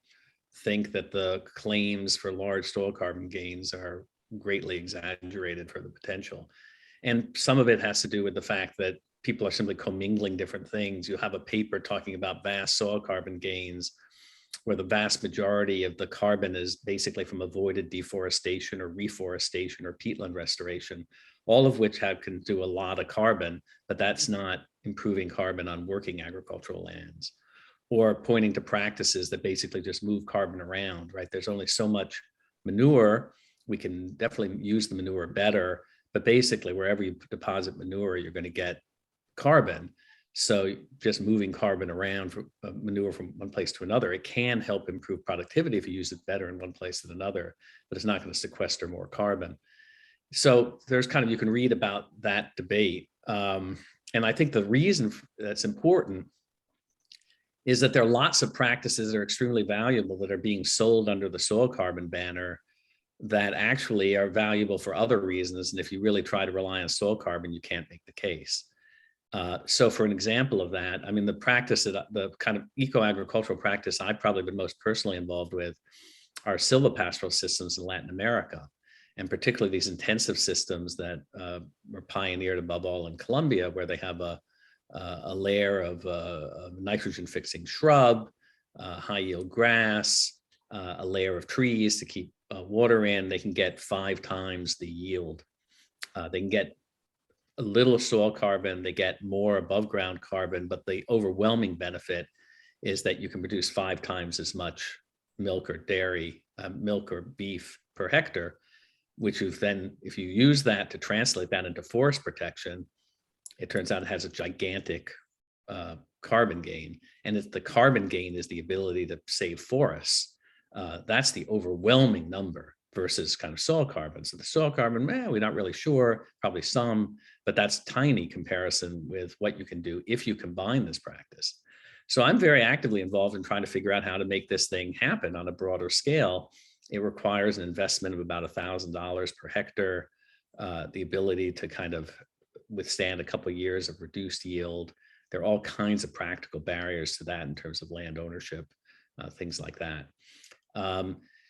Speaker 4: think that the claims for large soil carbon gains are greatly exaggerated for the potential. And some of it has to do with the fact that people are simply commingling different things. You have a paper talking about vast soil carbon gains, where the vast majority of the carbon is basically from avoided deforestation or reforestation or peatland restoration, all of which can do a lot of carbon, but that's not improving carbon on working agricultural lands. Or pointing to practices that basically just move carbon around, right? There's only so much manure. We can definitely use the manure better, but basically wherever you deposit manure, you're going to get carbon. So just moving carbon around from manure from one place to another, it can help improve productivity if you use it better in one place than another, but it's not going to sequester more carbon. So there's you can read about that debate. And I think the reason that's important is that there are lots of practices that are extremely valuable that are being sold under the soil carbon banner that actually are valuable for other reasons. And if you really try to rely on soil carbon, you can't make the case. So for an example of that, I mean, the kind of eco-agricultural practice I've probably been most personally involved with are silvipastoral systems in Latin America, and particularly these intensive systems that were pioneered above all in Colombia, where they have a layer of nitrogen-fixing shrub, high-yield grass, a layer of trees to keep water in. They can get 5 times the yield. They can get a little soil carbon, they get more above ground carbon, but the overwhelming benefit is that you can produce 5 times as much milk or dairy, milk or beef per hectare, which if you use that to translate that into forest protection, it turns out it has a gigantic carbon gain. And the carbon gain is the ability to save forests. That's the overwhelming number versus kind of soil carbon. So the soil carbon, we're not really sure, probably some, but that's tiny comparison with what you can do if you combine this practice. So I'm very actively involved in trying to figure out how to make this thing happen on a broader scale. It requires an investment of about $1,000 per hectare, the ability to kind of withstand a couple of years of reduced yield. There are all kinds of practical barriers to that in terms of land ownership. things like that.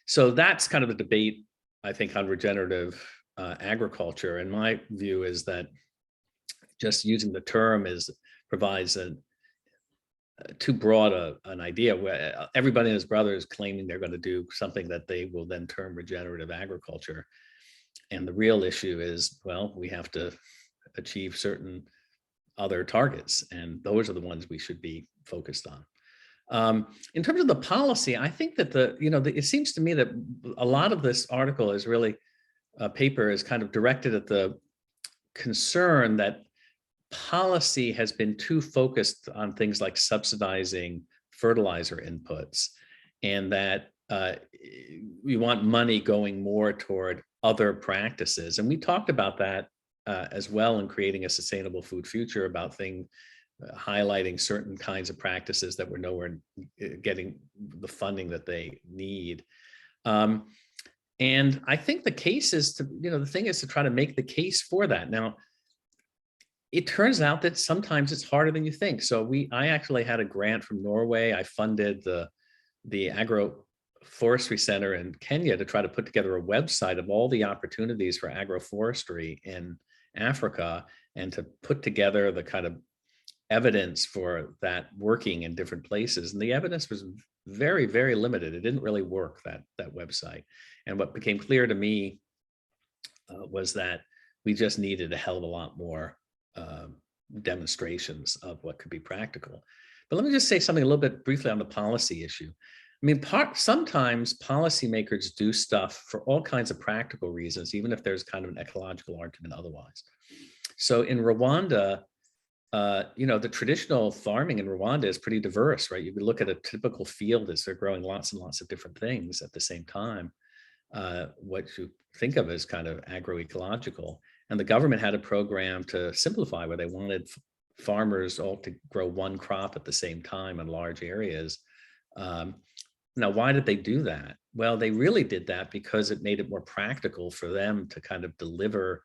Speaker 4: So that's kind of a debate, I think, on regenerative agriculture. And my view is that just using the term provides too broad an idea, where everybody and his brother is claiming they're going to do something that they will then term regenerative agriculture. And the real issue is, well, we have to achieve certain other targets, and those are the ones we should be focused on. In terms of the policy, I think that it seems to me that a lot of this article is really, paper is kind of directed at the concern that policy has been too focused on things like subsidizing fertilizer inputs, and that we want money going more toward other practices. And we talked about that as well in creating a sustainable food future, about highlighting certain kinds of practices that were nowhere getting the funding that they need. And I think the case is the thing is to try to make the case for that. Now, it turns out that sometimes it's harder than you think. So I actually had a grant from Norway. I funded the Agroforestry Center in Kenya to try to put together a website of all the opportunities for agroforestry in Africa, and to put together the kind of evidence for that working in different places. And the evidence was very, very limited. It didn't really work, that website. And what became clear to me was that we just needed a hell of a lot more demonstrations of what could be practical. But let me just say something a little bit briefly on the policy issue. I mean, sometimes policymakers do stuff for all kinds of practical reasons, even if there's kind of an ecological argument otherwise. So in Rwanda, the traditional farming in Rwanda is pretty diverse, right? You can look at a typical field as they're growing lots and lots of different things at the same time. What you think of as kind of agroecological. And the government had a program to simplify, where they wanted farmers all to grow one crop at the same time in large areas. Now, why did they do that? Well, they really did that because it made it more practical for them to kind of deliver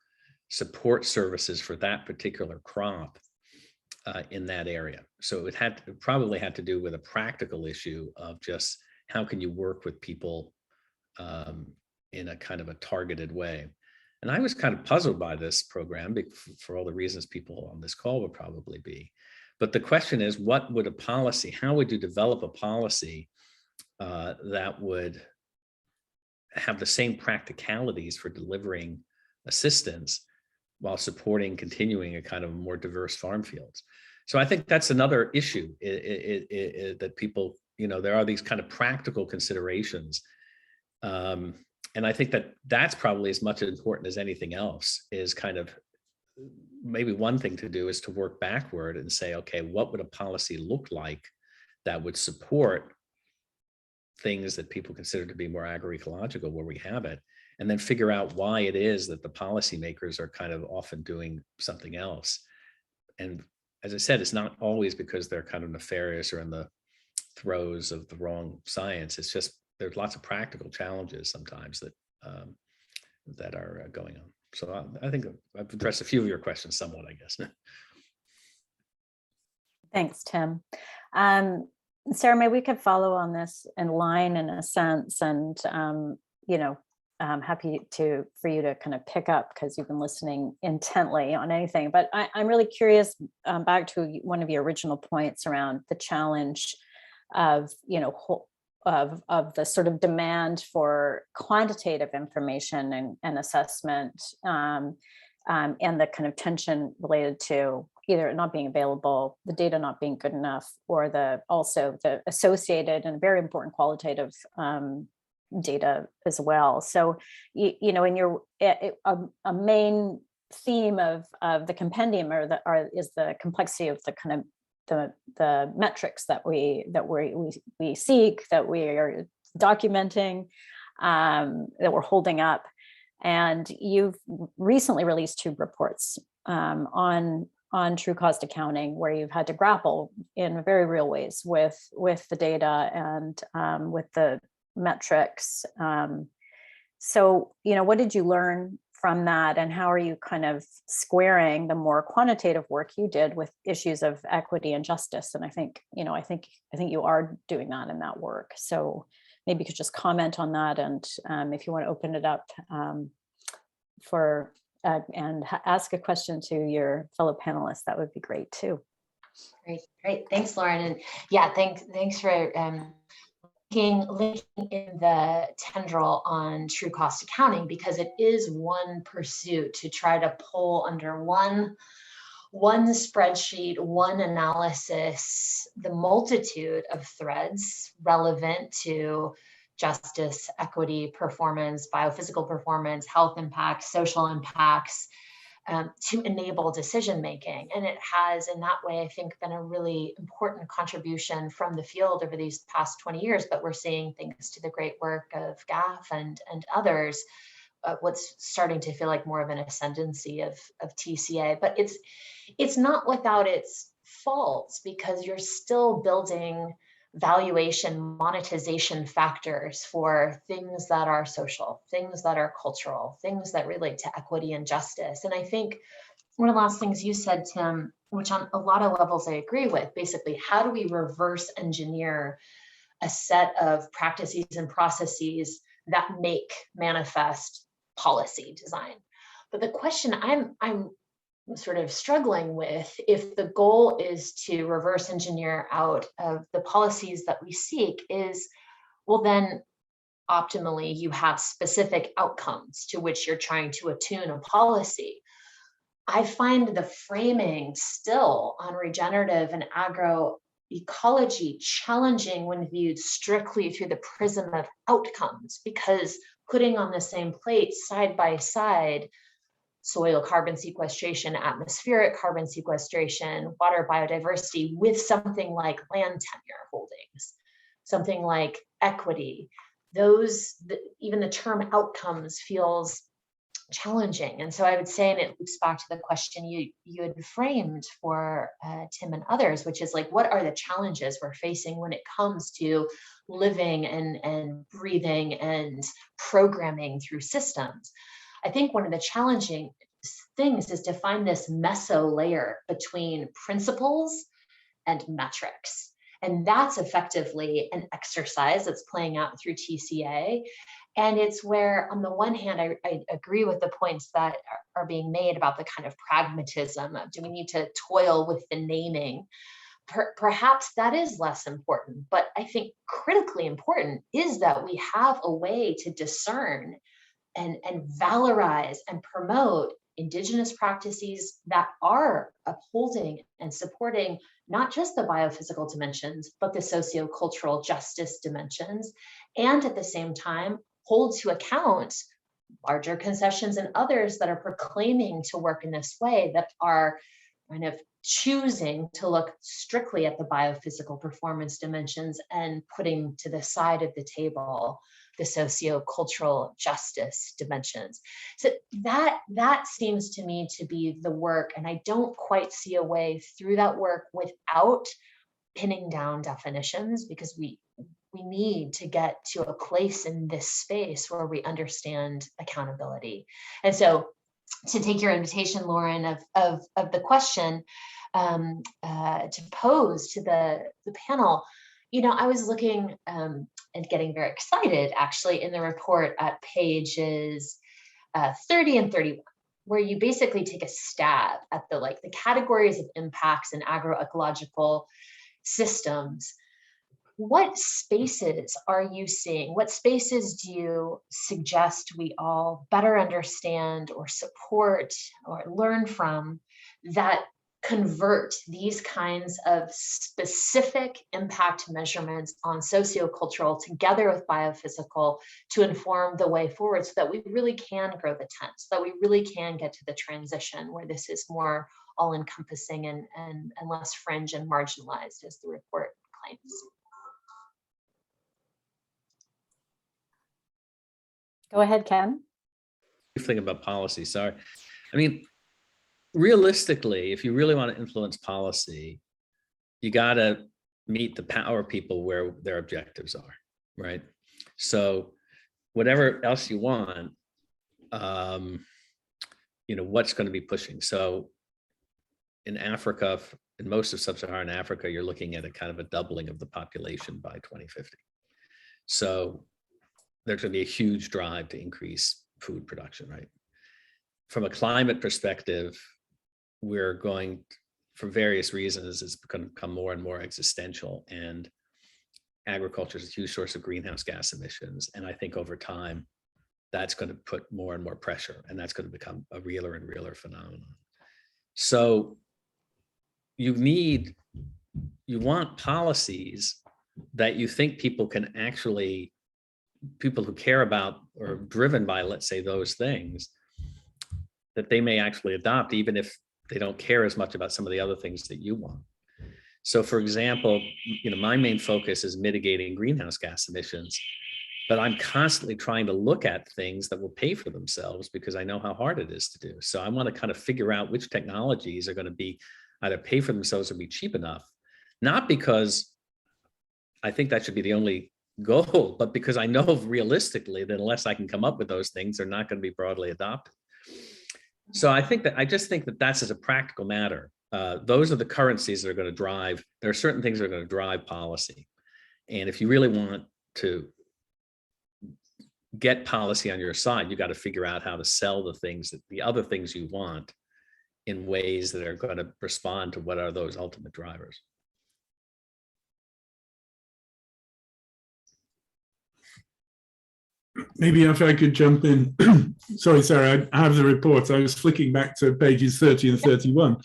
Speaker 4: support services for that particular crop in that area. So it probably had to do with a practical issue of just how can you work with people in a kind of a targeted way. And I was kind of puzzled by this program for all the reasons people on this call would probably be. But the question is, how would you develop a policy that would have the same practicalities for delivering assistance while supporting continuing a kind of more diverse farm fields? So I think that's another issue that people, there are these kind of practical considerations. And I think that that's probably as much important as anything else, is kind of maybe one thing to do is to work backward and say, okay, what would a policy look like that would support things that people consider to be more agroecological where we have it, and then figure out why it is that the policymakers are kind of often doing something else. And as I said, it's not always because they're kind of nefarious or in the throes of the wrong science. It's just there's lots of practical challenges sometimes that are going on. So I think I've addressed a few of your questions somewhat, I guess.
Speaker 2: Thanks, Tim. Sara, maybe we could follow on this in line in a sense, and I'm happy for you to kind of pick up, because you've been listening intently on anything. But I'm really curious, back to one of your original points around the challenge of of the sort of demand for quantitative information and assessment, and the kind of tension related to either not being available, the data not being good enough, or also the associated and very important qualitative data as well. So, in your a main theme of the compendium is the complexity of the kind of the metrics that we seek, that we are documenting, that we're holding up. And you've recently released 2 reports on true cost accounting, where you've had to grapple in very real ways with the data and with the metrics. So, what did you learn from that, and how are you kind of squaring the more quantitative work you did with issues of equity and justice? And I think you are doing that in that work. So maybe you could just comment on that, and if you want to open it up ask a question to your fellow panelists, that would be great too.
Speaker 6: Great. Thanks, Lauren. And yeah, thanks for linking in the tendril on true cost accounting, because it is one pursuit to try to pull under one spreadsheet, one analysis, the multitude of threads relevant to justice, equity, performance, biophysical performance, health impacts, social impacts, to enable decision making. And it has, in that way, I think, been a really important contribution from the field over these past 20 years. But we're seeing, thanks to the great work of GAF and others, what's starting to feel like more of an ascendancy of TCA. But it's not without its faults, because you're still building valuation, monetization factors for things that are social, things that are cultural, things that relate to equity and justice. And I think one of the last things you said, Tim, which on a lot of levels I agree with, basically, how do we reverse engineer a set of practices and processes that make manifest policy design? But the question I'm sort of struggling with, if the goal is to reverse engineer out of the policies that we seek, is, well, then optimally you have specific outcomes to which you're trying to attune a policy. I find the framing still on regenerative and agroecology challenging when viewed strictly through the prism of outcomes, because putting on the same plate side by side soil carbon sequestration, atmospheric carbon sequestration, water biodiversity, with something like land tenure holdings, something like equity, even the term outcomes feels challenging. And so I would say, and it loops back to the question you had framed for Tim and others, which is like, what are the challenges we're facing when it comes to living and breathing and programming through systems? I think one of the challenging things is to find this meso layer between principles and metrics. And that's effectively an exercise that's playing out through TCA. And it's where, on the one hand, I agree with the points that are being made about the kind of pragmatism of, do we need to toil with the naming? Perhaps that is less important, but I think critically important is that we have a way to discern and valorize and promote Indigenous practices that are upholding and supporting not just the biophysical dimensions, but the sociocultural justice dimensions, and at the same time hold to account larger concessions and others that are proclaiming to work in this way, that are kind of choosing to look strictly at the biophysical performance dimensions and putting to the side of the table the socio-cultural justice dimensions. So that seems to me to be the work, and I don't quite see a way through that work without pinning down definitions, because we need to get to a place in this space where we understand accountability. And so, to take your invitation, Lauren, of the question to pose to the panel, I was looking and getting very excited, actually, in the report at pages 30 and 31, where you basically take a stab at the categories of impacts in agroecological systems. What spaces are you seeing? What spaces do you suggest we all better understand or support or learn from, that convert these kinds of specific impact measurements on sociocultural together with biophysical to inform the way forward, so that we really can grow the tent, so that we really can get to the transition where this is more all-encompassing and less fringe and marginalized, as the report claims?
Speaker 2: Go ahead, Ken.
Speaker 4: Think about policy, sorry. I mean, realistically, if you really want to influence policy, you got to meet the power people where their objectives are, right? So whatever else you want, what's going to be pushing. So in Africa, in most of sub-Saharan Africa, you're looking at a kind of a doubling of the population by 2050. So there's going to be a huge drive to increase food production, right? From a climate perspective, we're going, for various reasons, it's going to become more and more existential, and agriculture is a huge source of greenhouse gas emissions. And I think over time, that's going to put more and more pressure, and that's going to become a realer and realer phenomenon. So you want policies that you think people can actually, people who care about or are driven by, let's say, those things, that they may actually adopt, even if they don't care as much about some of the other things that you want. So for example, my main focus is mitigating greenhouse gas emissions, but I'm constantly trying to look at things that will pay for themselves because I know how hard it is to do. So I want to kind of figure out which technologies are going to be either pay for themselves or be cheap enough, not because I think that should be the only goal, but because I know realistically that unless I can come up with those things, they're not going to be broadly adopted. So I just think that that's as a practical matter. Those are the currencies that are going to drive, there are certain things that are going to drive policy. And if you really want to get policy on your side, you got to figure out how to sell the other things you want in ways that are going to respond to what are those ultimate drivers.
Speaker 7: Maybe if I could jump in. Sorry, Sarah, I have the report. I was flicking back to pages 30 and 31.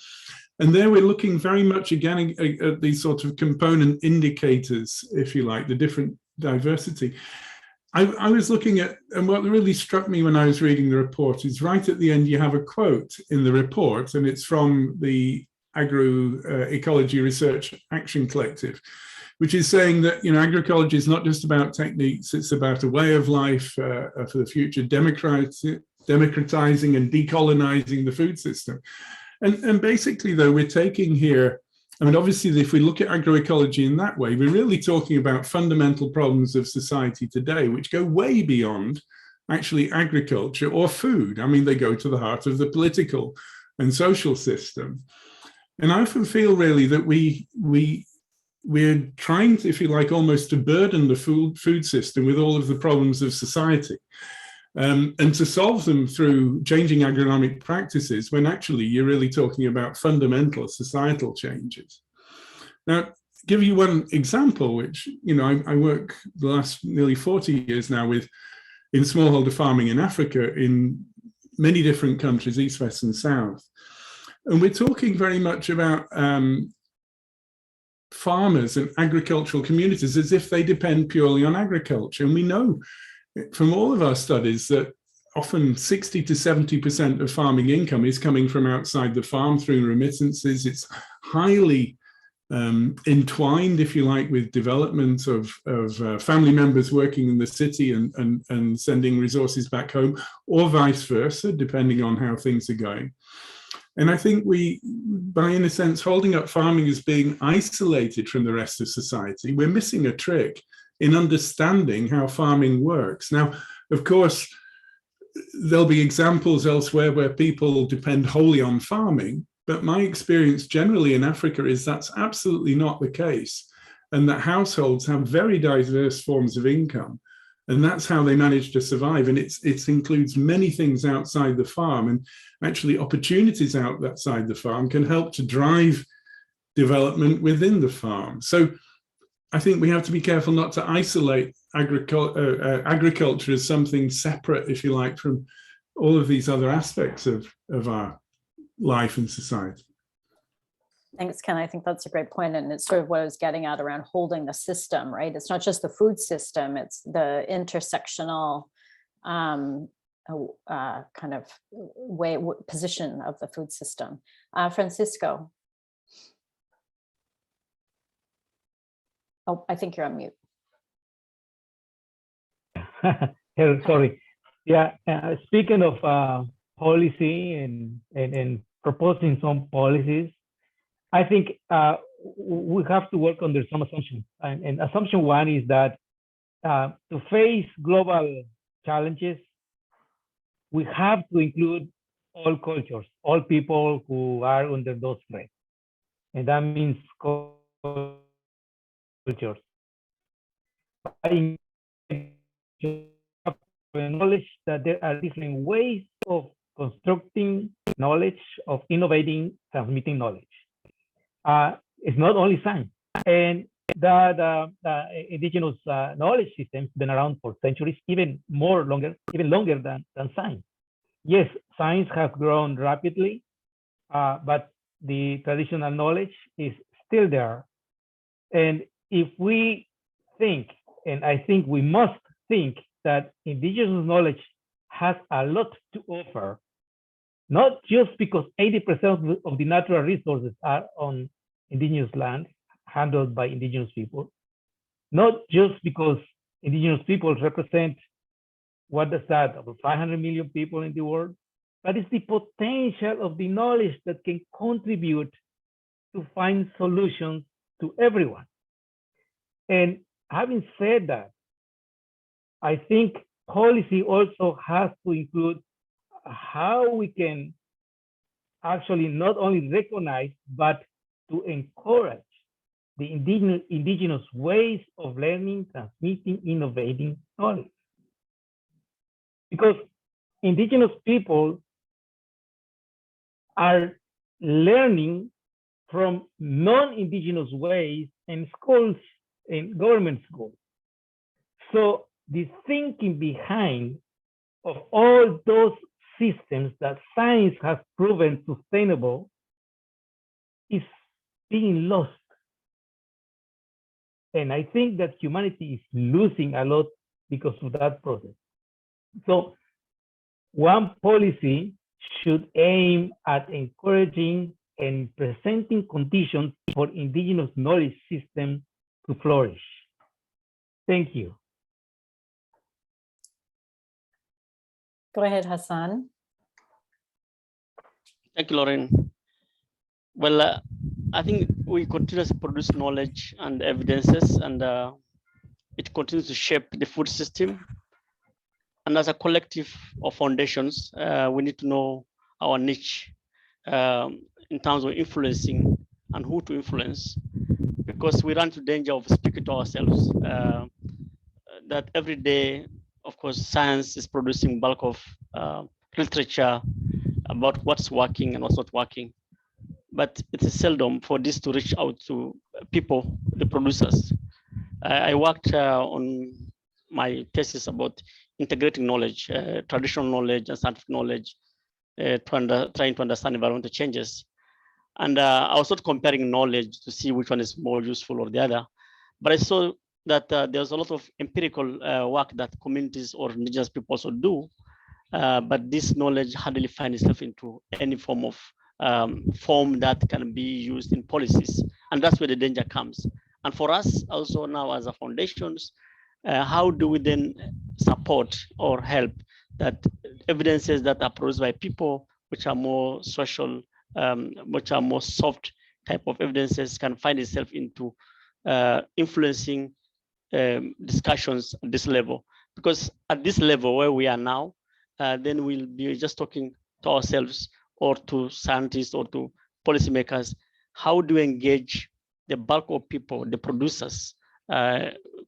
Speaker 7: And there we're looking very much again at these sort of component indicators, if you like, the different diversity. I was looking at, and what really struck me when I was reading the report is right at the end, you have a quote in the report, and it's from the Agroecology Research Action Collective, which is saying that, agroecology is not just about techniques, it's about a way of life for the future, democratizing and decolonizing the food system. And basically, though, we're taking here, obviously, if we look at agroecology in that way, we're really talking about fundamental problems of society today, which go way beyond actually agriculture or food. They go to the heart of the political and social system. And I often feel really that we're trying to, if you like, almost to burden the food system with all of the problems of society. And to solve them through changing agronomic practices, when actually you're really talking about fundamental societal changes. Now, give you one example, which, I work the last nearly 40 years now in smallholder farming in Africa, in many different countries, East, West, and South. And we're talking very much about farmers and agricultural communities as if they depend purely on agriculture. And we know from all of our studies that often 60 to 70% of farming income is coming from outside the farm through remittances. It's highly entwined, if you like, with development of family members working in the city and sending resources back home, or vice versa, depending on how things are going. And I think by in a sense, holding up farming as being isolated from the rest of society, we're missing a trick in understanding how farming works. Now, of course, there'll be examples elsewhere where people depend wholly on farming, but my experience generally in Africa is that's absolutely not the case, and that households have very diverse forms of income, and that's how they manage to survive. And it includes many things outside the farm, and actually opportunities outside the farm can help to drive development within the farm. So I think we have to be careful not to isolate agriculture as something separate, if you like, from all of these other aspects of our life and society.
Speaker 2: Thanks, Ken. I think that's a great point. And it's sort of what I was getting at around holding the system, right? It's not just the food system, it's the intersectional kind of position of the food system. Francisco. Oh, I think you're on mute.
Speaker 3: Sorry. Yeah, speaking of policy and proposing some policies, I think we have to work under some assumptions. And assumption one is that to face global challenges, we have to include all cultures, all people who are under those threats. And that means cultures. By knowledge that there are different ways of constructing knowledge, of innovating, transmitting knowledge. It's not only science. And the indigenous knowledge system's been around for centuries, even longer than science. Yes, science has grown rapidly, but the traditional knowledge is still there. And if we think, and I think we must think, that indigenous knowledge has a lot to offer, not just because 80% of the natural resources are on indigenous land handled by indigenous people, not just because indigenous people represent, what is that, over 500 million people in the world, but it's the potential of the knowledge that can contribute to find solutions to everyone. And having said that, I think policy also has to include how we can actually not only recognize, but to encourage the indigenous ways of learning, transmitting, innovating knowledge. Because indigenous people are learning from non-indigenous ways in schools, in government schools. So the thinking behind of all those systems that science has proven sustainable is being lost. And I think that humanity is losing a lot because of that process. So one policy should aim at encouraging and presenting conditions for indigenous knowledge systems to flourish. Thank you.
Speaker 2: Go ahead, Hassan.
Speaker 5: Thank you, Lauren. Well, I think we continuously produce knowledge and evidences, and it continues to shape the food system. And as a collective of foundations, we need to know our niche in terms of influencing and who to influence, because we run to danger of speaking to ourselves. That every day, of course, science is producing bulk of literature about what's working and what's not working. But it is seldom for this to reach out to people, the producers. I worked on my thesis about integrating knowledge, traditional knowledge and scientific knowledge, trying to understand environmental changes. And I was not comparing knowledge to see which one is more useful or the other, but I saw that there's a lot of empirical work that communities or indigenous people also do, but this knowledge hardly finds itself into any form of form that can be used in policies. And that's where the danger comes. And for us also now as a foundations, how do we then support or help that evidences that are produced by people, which are more social, which are more soft type of evidences, can find itself into influencing discussions at this level? Because at this level where we are now, then we'll be just talking to ourselves or to scientists or to policymakers. How do we engage the bulk of people, the producers,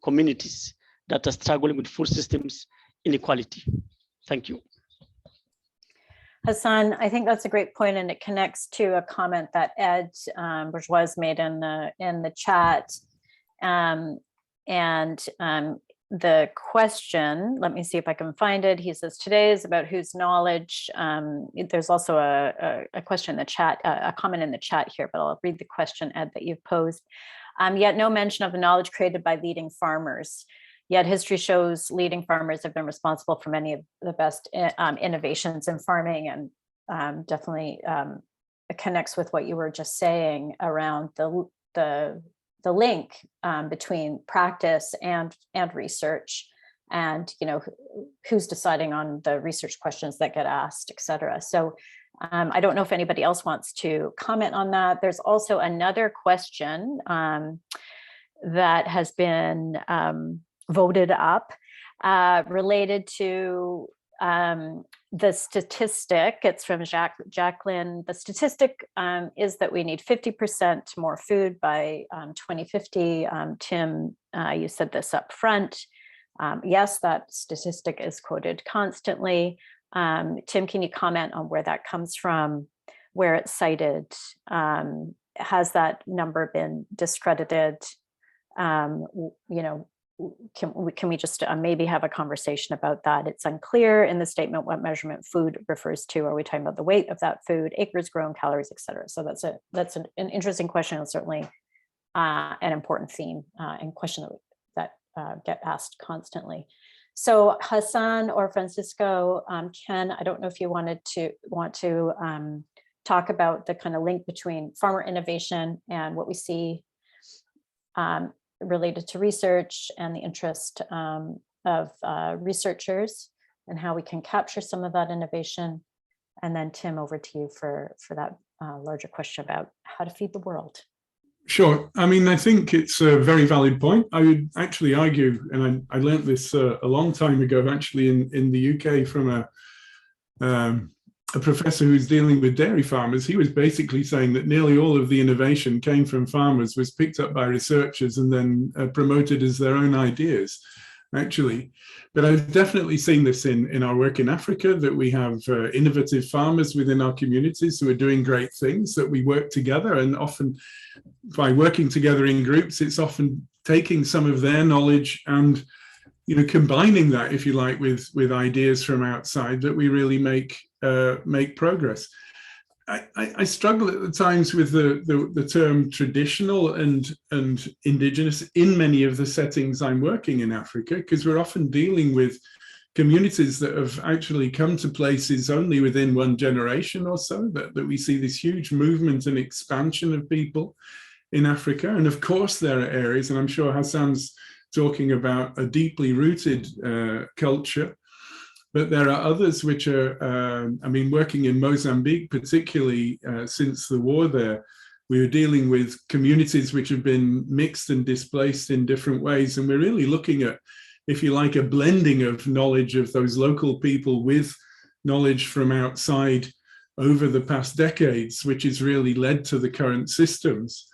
Speaker 5: communities that are struggling with food systems inequality? Thank you.
Speaker 2: Hassan, I think that's a great point, and it connects to a comment that Ed Bourgeois made in the chat. The question, let me see if I can find it. He says, today is about whose knowledge. There's also a question in the chat, a comment in the chat here, but I'll read the question, Ed, that you've posed. Yet no mention of the knowledge created by leading farmers. Yet history shows leading farmers have been responsible for many of the best innovations in farming, and definitely connects with what you were just saying around the link between practice and research, and who's deciding on the research questions that get asked, et cetera. So I don't know if anybody else wants to comment on that. There's also another question that has been voted up related to the statistic, it's from Jacqueline. The statistic is that we need 50% more food by 2050. Tim, you said this up front. Yes, that statistic is quoted constantly. Tim, can you comment on where that comes from, where it's cited? Has that number been discredited? Can we just maybe have a conversation about that? It's unclear in the statement what measurement food refers to. Are we talking about the weight of that food, acres grown, calories, et cetera? So that's an interesting question, and certainly an important theme and question that get asked constantly. So Hassan or Francisco, Ken, I don't know if you want to talk about the kind of link between farmer innovation and what we see related to research and the interest of researchers and how we can capture some of that innovation. And then Tim, over to you for that larger question about how to feed the world.
Speaker 7: Sure. I mean, I think it's a very valid point. I would actually argue, and I learned this a long time ago, actually in the UK from a professor who's dealing with dairy farmers. He was basically saying that nearly all of the innovation came from farmers, was picked up by researchers and then promoted as their own ideas, actually. But I've definitely seen this in our work in Africa, that we have innovative farmers within our communities who are doing great things, that we work together, and often by working together in groups, it's often taking some of their knowledge and combining that, if you like, with ideas from outside, that we really make progress. I struggle at times with the term traditional and indigenous in many of the settings I'm working in Africa, because we're often dealing with communities that have actually come to places only within one generation or so, that we see this huge movement and expansion of people in Africa. And of course there are areas, and I'm sure Hassan's talking about a deeply rooted culture, but there are others which are, working in Mozambique, particularly since the war there, we are dealing with communities which have been mixed and displaced in different ways. And we're really looking at, if you like, a blending of knowledge of those local people with knowledge from outside over the past decades, which has really led to the current systems.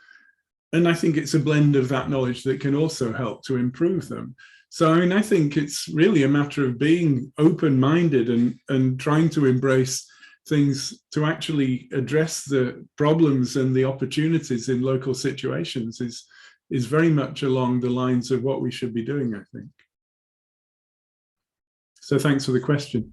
Speaker 7: And I think it's a blend of that knowledge that can also help to improve them. So, I think it's really a matter of being open-minded and trying to embrace things to actually address the problems and the opportunities in local situations is very much along the lines of what we should be doing, I think. So thanks for the question.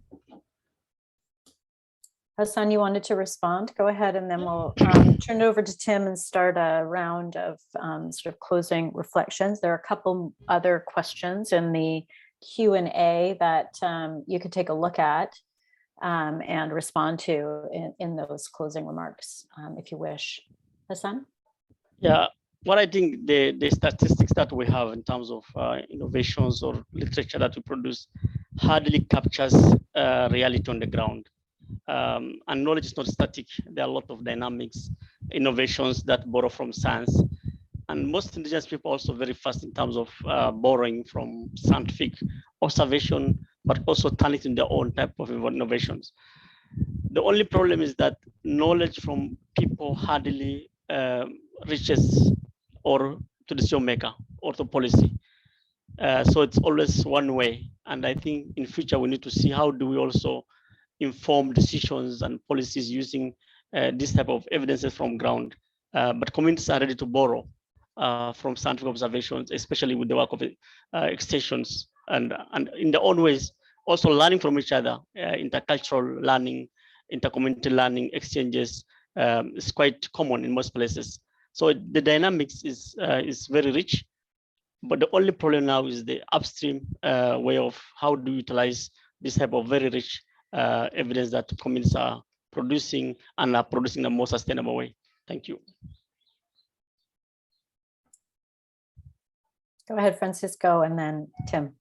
Speaker 2: Hassan, you wanted to respond? Go ahead, and then we'll turn it over to Tim and start a round of sort of closing reflections. There are a couple other questions in the Q&A that you could take a look at and respond to in those closing remarks, if you wish. Hassan?
Speaker 5: Yeah, what I think the statistics that we have in terms of innovations or literature that we produce hardly captures reality on the ground. And knowledge is not static. There are a lot of dynamics, innovations that borrow from science. And most indigenous people are also very fast in terms of borrowing from scientific observation, but also turning it in their own type of innovations. The only problem is that knowledge from people hardly reaches or to the decision maker or to policy. So it's always one way. And I think in future, we need to see how do we also inform decisions and policies using this type of evidences from ground. But communities are ready to borrow from scientific observations, especially with the work of extensions and in their own ways, also learning from each other, intercultural learning, intercommunity learning exchanges is quite common in most places. So the dynamics is very rich, but the only problem now is the upstream way of how do you utilize this type of very rich evidence that communities are producing and are producing in a more sustainable way. Thank you.
Speaker 2: Go ahead, Francisco, and then Tim.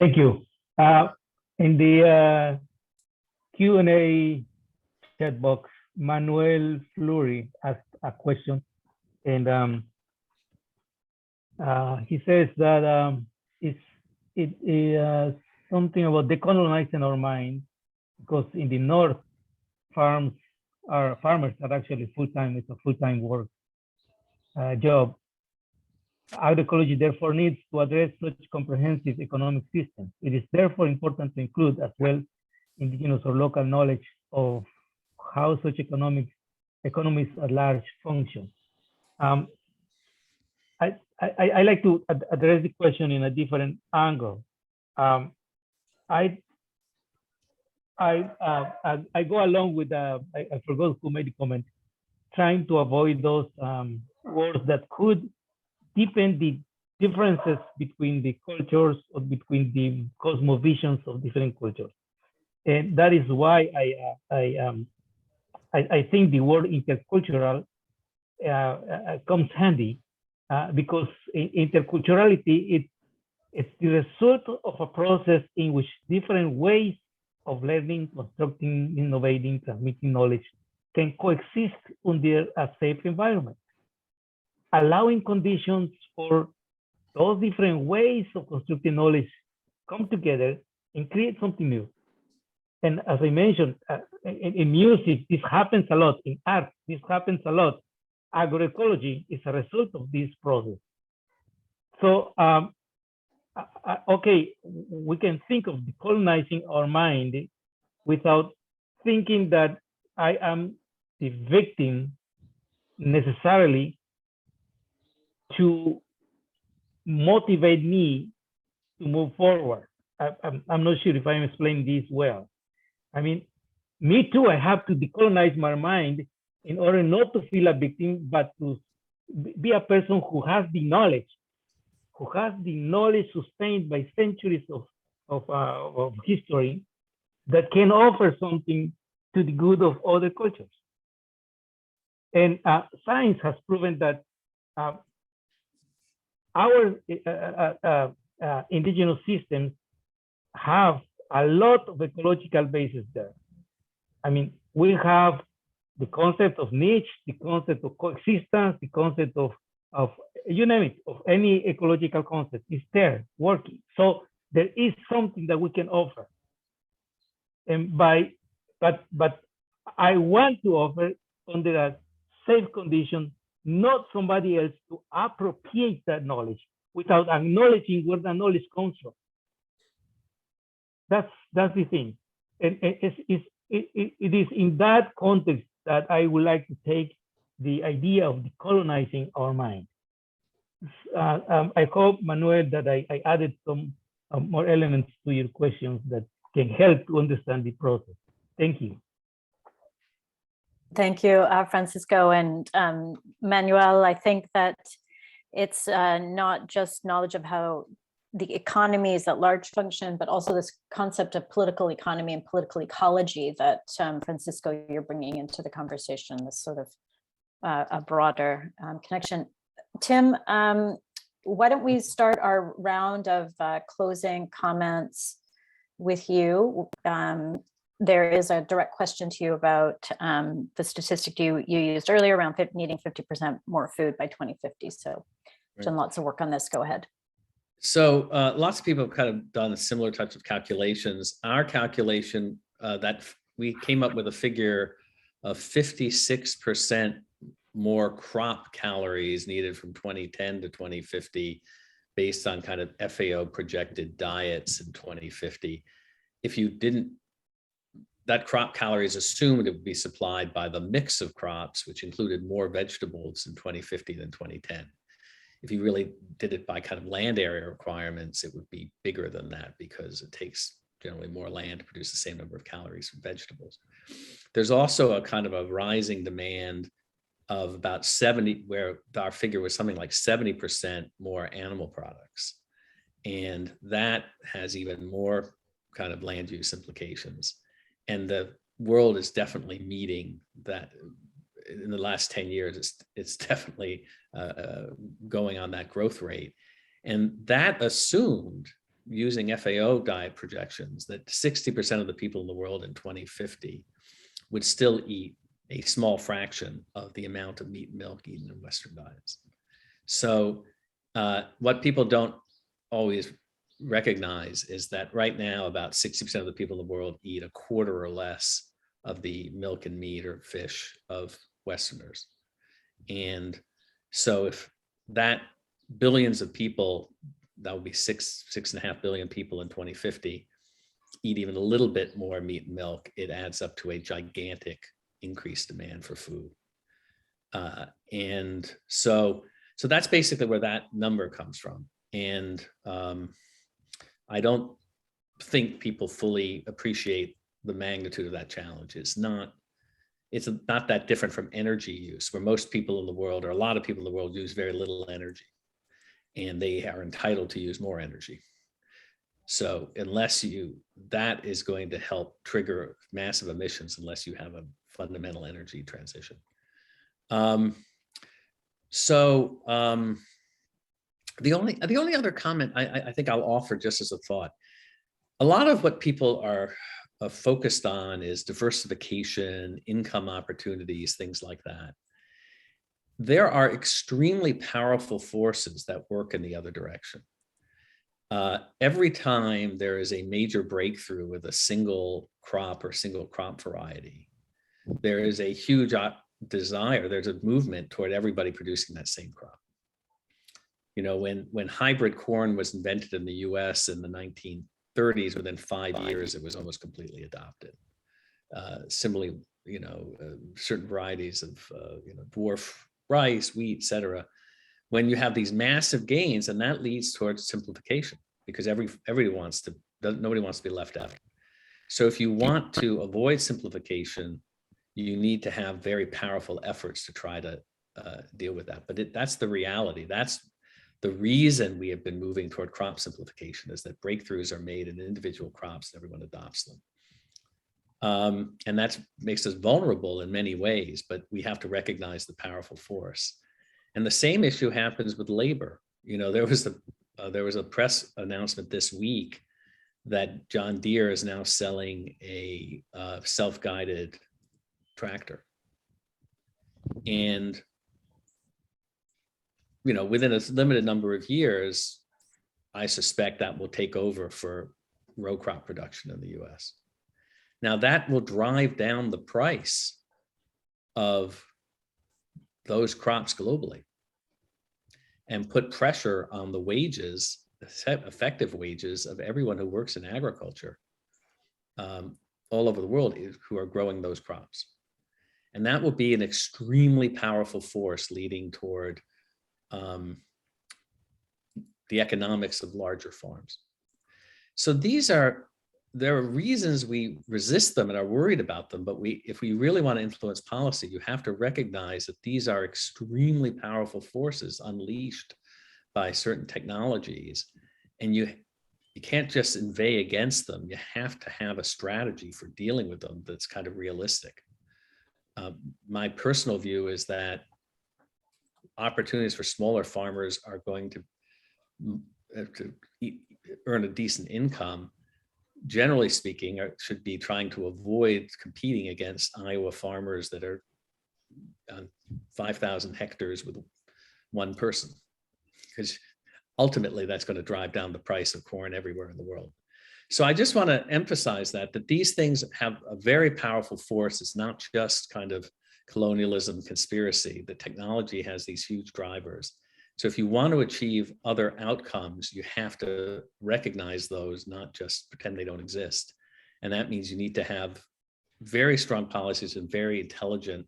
Speaker 3: Thank you. In the Q&A chat box, Manuel Fleury asked a question, and he says that something about decolonizing our mind, because in the north, farmers are actually full-time. It's a full-time work job. Agroecology therefore needs to address such comprehensive economic systems. It is therefore important to include as well indigenous or local knowledge of how such economies at large function. I like to address the question in a different angle. I go along with, I forgot who made the comment, trying to avoid those words that could deepen the differences between the cultures or between the cosmovisions of different cultures. And that is why I think the word intercultural comes handy, because interculturality, it's the result of a process in which different ways of learning, constructing, innovating, transmitting knowledge can coexist under a safe environment, allowing conditions for those different ways of constructing knowledge come together and create something new. And as I mentioned, in music, this happens a lot. In art, this happens a lot. Agroecology is a result of this process. So, okay, we can think of decolonizing our mind without thinking that I am the victim necessarily to motivate me to move forward. I'm not sure if I'm explaining this well. I mean, me too, I have to decolonize my mind in order not to feel a victim, but to be a person who has the knowledge sustained by centuries of history that can offer something to the good of other cultures. And science has proven that our indigenous systems have a lot of ecological basis there. I mean, we have the concept of niche, the concept of coexistence, the concept of you name it, of any ecological concept is there working. So there is something that we can offer. And but I want to offer under a safe condition, not somebody else to appropriate that knowledge without acknowledging where the knowledge comes from. That's the thing. And it is in that context that I would like to take the idea of decolonizing our mind. I hope, Manuel, that I added some more elements to your questions that can help to understand the process. Thank you.
Speaker 2: Thank you, Francisco and Manuel. I think that it's not just knowledge of how the economies at large function, but also this concept of political economy and political ecology that Francisco, you're bringing into the conversation, this sort of a broader connection. Tim, why don't we start our round of closing comments with you? There is a direct question to you about the statistic you used earlier around needing 50% more food by 2050. So we've done lots of work on this. Go ahead.
Speaker 4: So lots of people have kind of done similar types of calculations. Our calculation that we came up with a figure of 56% more crop calories needed from 2010 to 2050 based on kind of FAO projected diets in 2050. If you didn't, that crop calories assumed it would be supplied by the mix of crops, which included more vegetables in 2050 than 2010. If you really did it by kind of land area requirements, it would be bigger than that because it takes generally more land to produce the same number of calories from vegetables. There's also a kind of a rising demand of about 70, where our figure was something like 70% more animal products. And that has even more kind of land use implications. And the world is definitely meeting that. In the last 10 years, it's definitely going on that growth rate. And that assumed, using FAO diet projections, that 60% of the people in the world in 2050 would still eat a small fraction of the amount of meat and milk eaten in Western diets. So what people don't always recognize is that right now about 60% of the people in the world eat a quarter or less of the milk and meat or fish of Westerners. And so if that billions of people, that would be 6.5 billion people in 2050, eat even a little bit more meat and milk, it adds up to a gigantic increased demand for food. And so that's basically where that number comes from. And I don't think people fully appreciate the magnitude of that challenge. It's not that different from energy use, where most people in the world, or a lot of people in the world, use very little energy, and they are entitled to use more energy. So that is going to help trigger massive emissions unless you have a fundamental energy transition. The only other comment I think I'll offer just as a thought, a lot of what people are focused on is diversification, income opportunities, things like that. There are extremely powerful forces that work in the other direction. Every time there is a major breakthrough with a single crop or single crop variety, there is a huge desire, there's a movement toward everybody producing that same crop. You know, when hybrid corn was invented in the US in the 1930s, within 5 years, it was almost completely adopted. Similarly, certain varieties of, dwarf rice, wheat, et cetera. When you have these massive gains, and that leads towards simplification, because nobody wants to be left out. So if you want to avoid simplification, you need to have very powerful efforts to try to deal with that. But that's the reality. That's the reason we have been moving toward crop simplification, is that breakthroughs are made in individual crops and everyone adopts them. And that makes us vulnerable in many ways, but we have to recognize the powerful force. And the same issue happens with labor. There was a press announcement this week that John Deere is now selling a self-guided tractor. And within a limited number of years, I suspect that will take over for row crop production in the US. Now that will drive down the price of those crops globally and put pressure on the wages, effective wages of everyone who works in agriculture all over the world who are growing those crops. And that will be an extremely powerful force leading toward the economics of larger farms. So there are reasons we resist them and are worried about them, but if we really want to influence policy, you have to recognize that these are extremely powerful forces unleashed by certain technologies, and you can't just inveigh against them. You have to have a strategy for dealing with them that's kind of realistic. My personal view is that opportunities for smaller farmers are going to earn a decent income, generally speaking, should be trying to avoid competing against Iowa farmers that are on 5,000 hectares with one person, because ultimately that's going to drive down the price of corn everywhere in the world. So I just want to emphasize that these things have a very powerful force. It's not just kind of colonialism, conspiracy. The technology has these huge drivers. So if you want to achieve other outcomes, you have to recognize those, not just pretend they don't exist. And that means you need to have very strong policies and very intelligent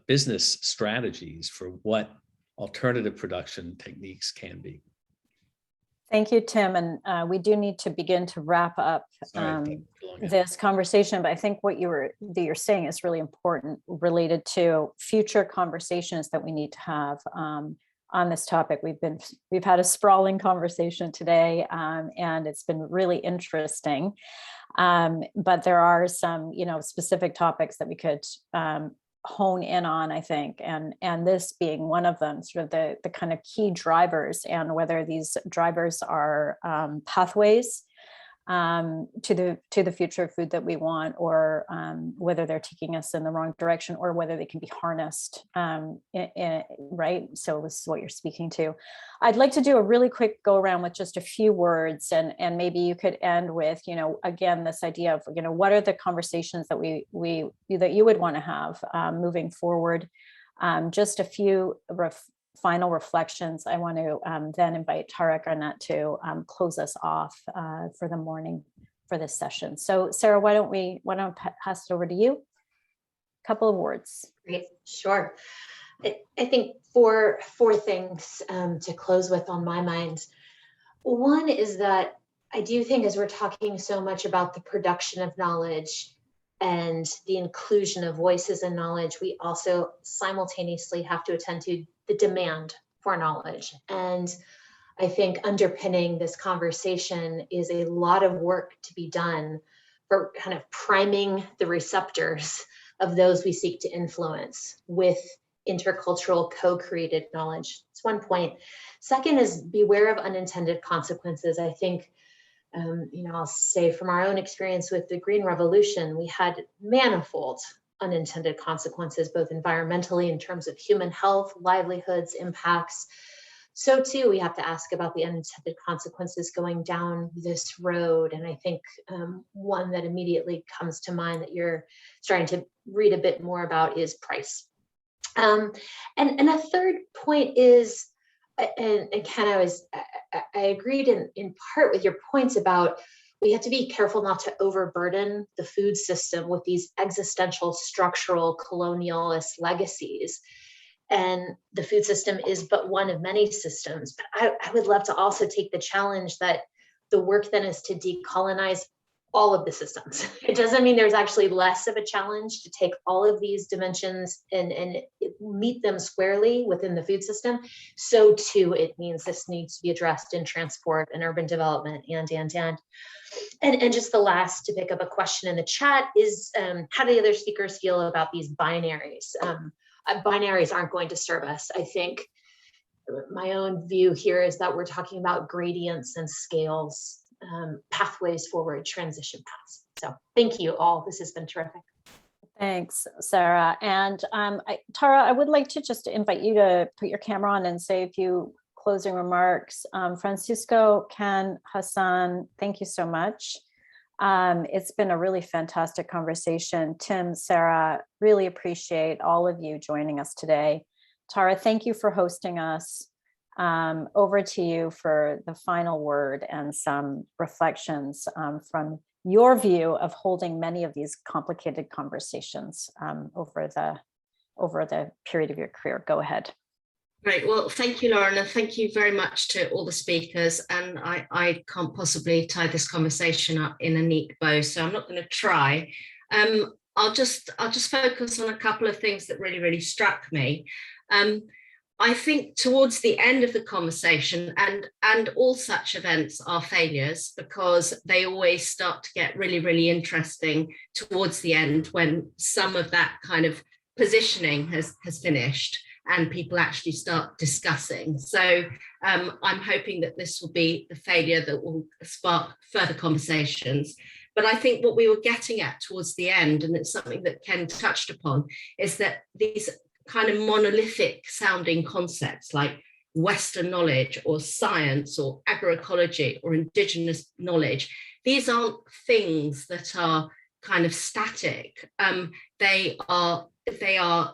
Speaker 4: business strategies for what alternative production techniques can be.
Speaker 2: Thank you, Tim. And we do need to begin to wrap up this conversation, but I think what you're saying is really important, related to future conversations that we need to have on this topic. We've had a sprawling conversation today, and it's been really interesting. But there are some, specific topics that we could hone in on, I think, and this being one of them, sort of the kind of key drivers, and whether these drivers are pathways to the future of food that we want, or whether they're taking us in the wrong direction, or whether they can be harnessed, right? So this is what you're speaking to. I'd like to do a really quick go around with just a few words, and maybe you could end with, again, this idea of, what are the conversations that that you would want to have moving forward. Just a few final reflections. I want to then invite Tara Garnett to close us off for the morning for this session. So Sarah, why don't I pass it over to you? A couple of words.
Speaker 6: Great, sure. I think four things to close with on my mind. One is that I do think, as we're talking so much about the production of knowledge and the inclusion of voices and knowledge, we also simultaneously have to attend to the demand for knowledge. And I think underpinning this conversation is a lot of work to be done for kind of priming the receptors of those we seek to influence with intercultural co-created knowledge. That's one point. Second is beware of unintended consequences. I think I'll say from our own experience with the Green Revolution, we had manifold unintended consequences, both environmentally in terms of human health, livelihoods, impacts. So too, we have to ask about the unintended consequences going down this road. And I think one that immediately comes to mind that you're starting to read a bit more about is price. And a third point is, and Ken, I agreed in part with your points about we have to be careful not to overburden the food system with these existential, structural, colonialist legacies. And the food system is but one of many systems. But I would love to also take the challenge that the work then is to decolonize all of the systems. It doesn't mean there's actually less of a challenge to take all of these dimensions and meet them squarely within the food system. So too, it means this needs to be addressed in transport and urban development and just the last, to pick up a question in the chat, is how do the other speakers feel about these binaries? Binaries aren't going to serve us. I think my own view here is that we're talking about gradients and scales, pathways forward, transition paths. So thank you all. This has been terrific.
Speaker 2: Thanks, Sarah. And Tara, I would like to just invite you to put your camera on and say a few closing remarks. Francisco, Ken, Hassan, thank you so much. It's been a really fantastic conversation. Tim, Sarah, really appreciate all of you joining us today. Tara, thank you for hosting us. Over to you for the final word and some reflections from your view of holding many of these complicated conversations over the period of your career. Go ahead.
Speaker 8: Great. Well, thank you, Lauren, and thank you very much to all the speakers. And I can't possibly tie this conversation up in a neat bow, so I'm not going to try. I'll just focus on a couple of things that really struck me. I think towards the end of the conversation, and all such events are failures because they always start to get really interesting towards the end when some of that kind of positioning has finished and people actually start discussing. So I'm hoping that this will be the failure that will spark further conversations. But I think what we were getting at towards the end, and it's something that Ken touched upon, is that these kind of monolithic sounding concepts like Western knowledge or science or agroecology or indigenous knowledge, these aren't things that are kind of static. They are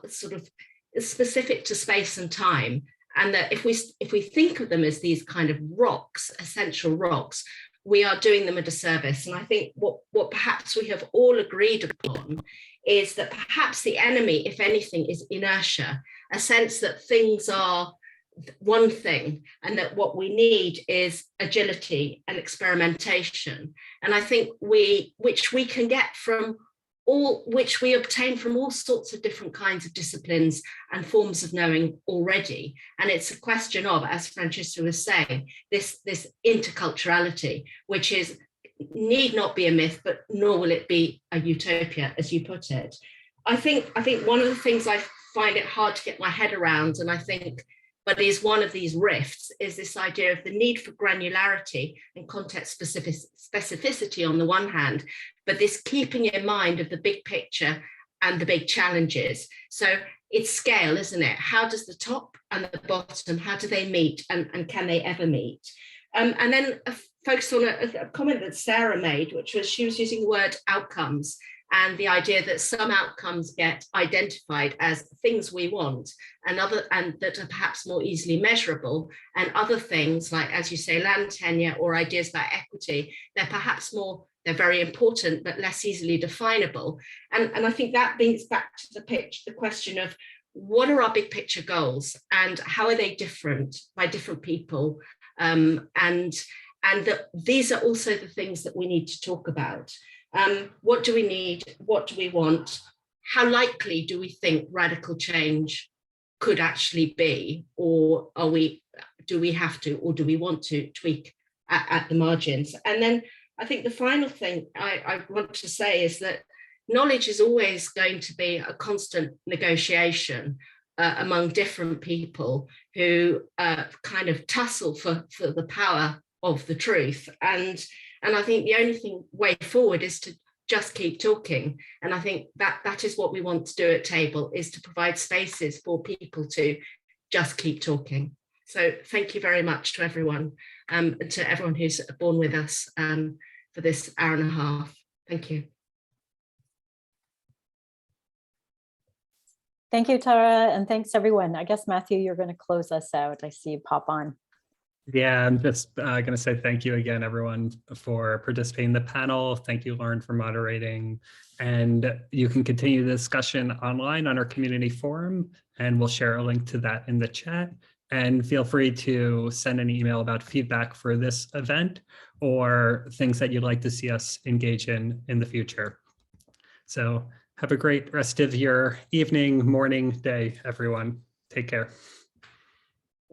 Speaker 8: sort of specific to space and time, and that if we think of them as these kind of rocks, essential rocks, we are doing them a disservice. And I think what perhaps we have all agreed upon is that perhaps the enemy, if anything, is inertia, a sense that things are one thing and that what we need is agility and experimentation. And I think which we can get from which we obtain from all sorts of different kinds of disciplines and forms of knowing already. And it's a question of, as Francisco was saying, this interculturality, which need not be a myth, but nor will it be a utopia, as you put it. I think one of the things I find it hard to get my head around, and I think but is one of these rifts, is this idea of the need for granularity and context specificity on the one hand, but this keeping in mind of the big picture and the big challenges. So it's scale, isn't it? How does the top and the bottom, how do they meet, and can they ever meet? And then focus on a comment that Sara made, which was she was using the word outcomes, and the idea that some outcomes get identified as things we want and that are perhaps more easily measurable, and other things like, as you say, land tenure or ideas about equity, they're very important but less easily definable. And I think that brings back to the question of what are our big picture goals and how are they different by different people, and that these are also the things that we need to talk about. What do we need? What do we want? How likely do we think radical change could actually be? Or do we have to, or do we want to tweak at the margins? And then I think the final thing I want to say is that knowledge is always going to be a constant negotiation among different people who kind of tussle for the power of the truth. And I think the only way forward is to just keep talking. And I think that is what we want to do at Table, is to provide spaces for people to just keep talking. So thank you very much to everyone, and to everyone who's borne with us for this hour and a half. Thank you.
Speaker 2: Thank you, Tara, and thanks everyone. I guess, Matthew, you're going to close us out. I see you pop on.
Speaker 1: Yeah, I'm just going to say thank you again, everyone, for participating in the panel. Thank you, Lauren, for moderating. And you can continue the discussion online on our community forum, and we'll share a link to that in the chat. And feel free to send an email about feedback for this event or things that you'd like to see us engage in the future. So have a great rest of your evening, morning, day, everyone. Take care.